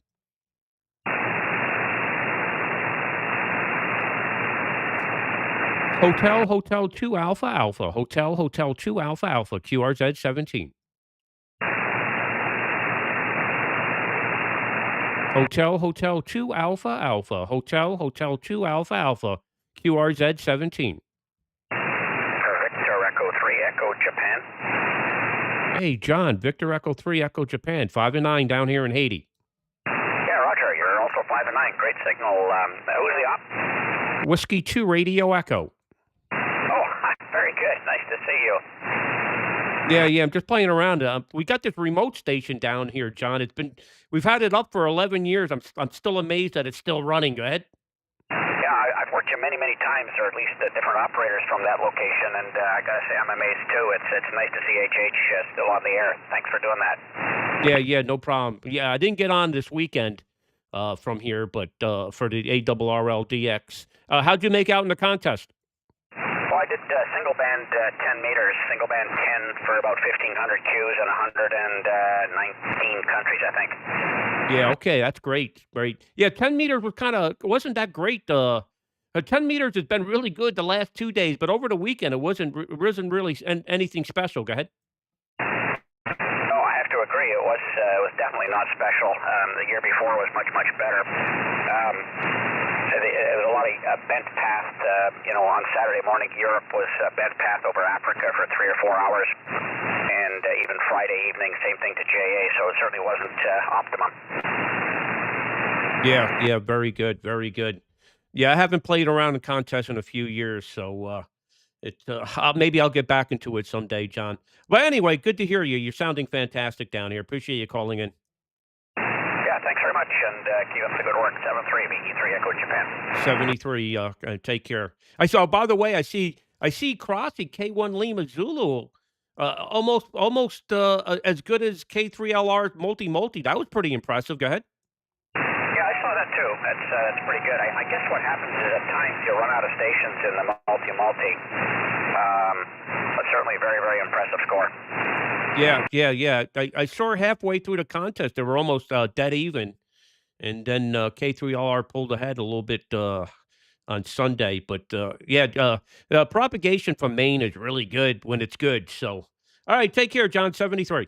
A: Hotel 2 Alpha Alpha. Hotel 2 Alpha Alpha, QRZ 17. Hotel 2 Alpha Alpha. Hotel 2 Alpha Alpha, QRZ 17.
L: Victor Echo 3, Echo Japan.
A: Hey, John, Victor Echo 3, Echo Japan, 5 and 9 down here in Haiti.
L: Yeah, Roger. You're also 5 and 9. Great signal. Who's the op?
A: Whiskey 2 Radio Echo.
L: Oh, very good. Nice to see you.
A: Yeah, I'm just playing around. We got this remote station down here, John. We've had it up for 11 years. I'm still amazed that it's still running. Go ahead.
L: Yeah, I've worked you many times, or at least different operators from that location, and I gotta say I'm amazed too. It's nice to see HH still on the air. Thanks for doing that.
A: Yeah, no problem. Yeah, I didn't get on this weekend from here, but for the ARRL DX. How'd you make out in the contest?
L: Well, I did single band 10 meters, single band 10 for about 1,500 Qs in 119 countries, I think.
A: Yeah, okay, that's great. Yeah, 10 meters wasn't that great. 10 meters has been really good the last 2 days, but over the weekend it wasn't really anything special. Go ahead.
L: No, I have to agree. It was definitely not special. The year before was much better. It was a lot of bent path. On Saturday morning, Europe was bent path over Africa for 3 or 4 hours, and even Friday evening, same thing to JA. So it certainly wasn't optimum.
A: Yeah, very good, very good. Yeah, I haven't played around in contests in a few years, so maybe I'll get back into it someday, John. But anyway, good to hear you. You're sounding fantastic down here. Appreciate you calling in.
J: Yeah, thanks very much, and keep up the good work. 73 BE3 Echo Japan.
A: 73. Take care. I saw. By the way, I see Crossy K1 Lima Zulu. Almost as good as K3LR multi. That was pretty impressive. Go ahead.
J: Yeah, I saw that too. That's pretty good. I guess what happens is at times you run out of stations in the multi. But certainly very, very impressive score.
A: Yeah. I saw her halfway through the contest. They were almost dead even, and then K3LR pulled ahead a little bit on Sunday. But propagation from Maine is really good when it's good. So, all right, take care, John. 73.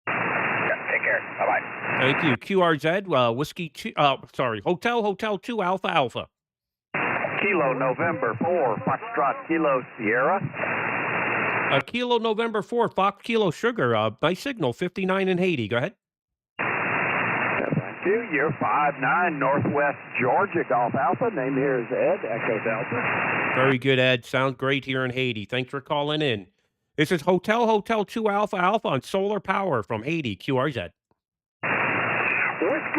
J: Yeah, take care. Bye bye.
A: Thank you. QRZ, Whiskey 2, Hotel 2 Alpha.
J: Kilo November 4, Foxtrot Kilo Sierra.
A: Kilo November 4, Fox Kilo Sugar. Nice signal, 59 in Haiti. Go ahead.
J: Thank you. You're 59 Northwest Georgia Golf Alpha. Name here is Ed, Echo Delta.
A: Very good, Ed. Sounds great here in Haiti. Thanks for calling in. This is Hotel 2 Alpha on solar power from Haiti, QRZ.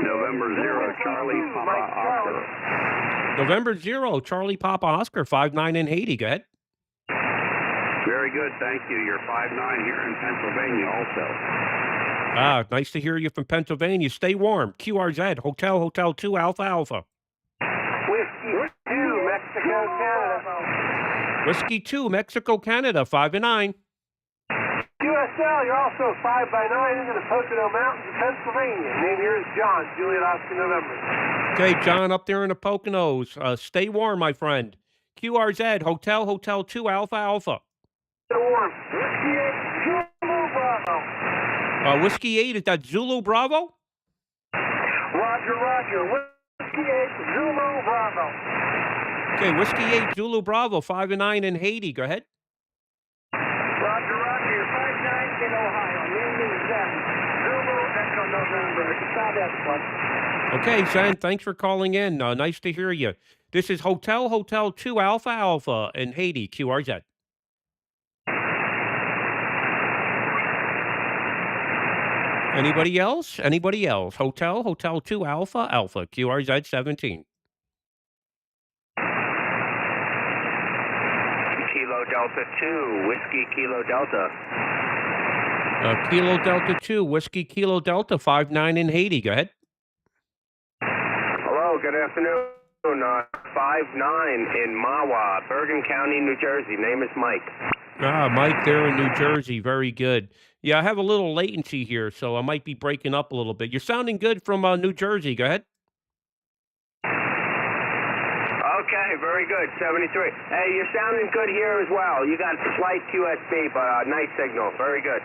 C: November 0, Charlie Papa Oscar.
A: November 0, Charlie Papa Oscar, 59 in Haiti. Go ahead.
C: Very good, thank you. You're 5'9" here in Pennsylvania also.
A: Nice to hear you from Pennsylvania. Stay warm. QRZ, Hotel 2 Alpha.
K: Whiskey 2, Mexico, Canada.
A: Whiskey 2, Mexico, Canada, 5 and 9.
K: QSL, you're also 5x9 into the Pocono Mountains of Pennsylvania. Name here is John, Juliet Oscar November.
A: Okay, John, up there in the Poconos. Stay warm, my friend. QRZ, Hotel 2 Alpha.
K: Stay warm. Whiskey 8, Zulu Bravo.
A: Whiskey 8, is that Zulu Bravo?
K: Roger. Whiskey 8, Zulu Bravo.
A: Okay, Whiskey 8, Zulu Bravo, 5 and 9 in Haiti. Go ahead.
K: Roger. You're 5'9" in Ohio. Name is Zen. Zulu Echo November. South Escort.
A: Okay, Zen, thanks for calling in. Nice to hear you. This is Hotel 2 Alpha in Haiti, QRZ. Anybody else? Hotel 2 Alpha, QRZ 17.
D: Kilo Delta 2, Whiskey Kilo Delta.
A: Kilo Delta 2, Whiskey Kilo Delta, 5'9" in Haiti. Go ahead.
D: Hello, good afternoon. 5'9" in Mahwah, Bergen County, New Jersey. Name is Mike.
A: Mike there in New Jersey. Very good. Yeah, I have a little latency here, so I might be breaking up a little bit. You're sounding good from New Jersey. Go ahead.
D: Okay, very good. 73. Hey, you're sounding good here as well. You got slight QSB, but nice signal. Very good.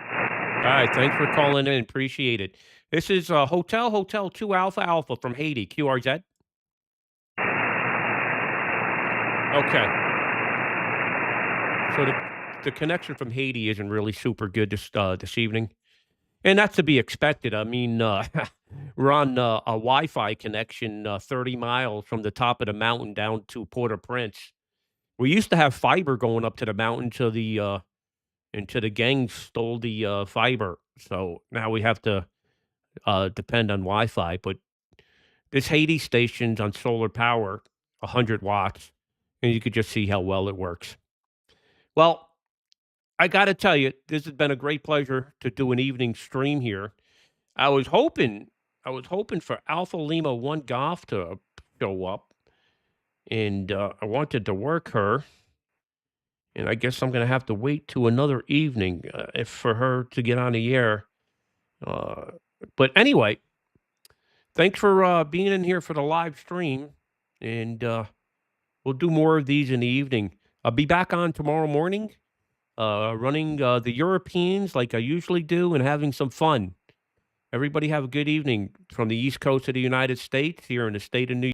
A: All right, thanks for calling in. Appreciate it. This is Hotel 2 Alpha from Haiti, QRZ. Okay. So the connection from Haiti isn't really super good this evening, and that's to be expected. I mean, we're on a Wi-Fi connection 30 miles from the top of the mountain down to Port-au-Prince. We used to have fiber going up to the mountain until the gangs stole the fiber, so now we have to depend on Wi-Fi. But this Haiti station's on solar power, 100 watts, and you could just see how well it works. Well, I got to tell you, this has been a great pleasure to do an evening stream here. I was hoping for Alpha Lima 1 Golf to show up, and I wanted to work her, and I guess I'm going to have to wait to another evening for her to get on the air. But anyway, thanks for being in here for the live stream, and we'll do more of these in the evening. I'll be back on tomorrow morning. Running the Europeans like I usually do and having some fun. Everybody have a good evening from the East Coast of the United States here in the state of New York.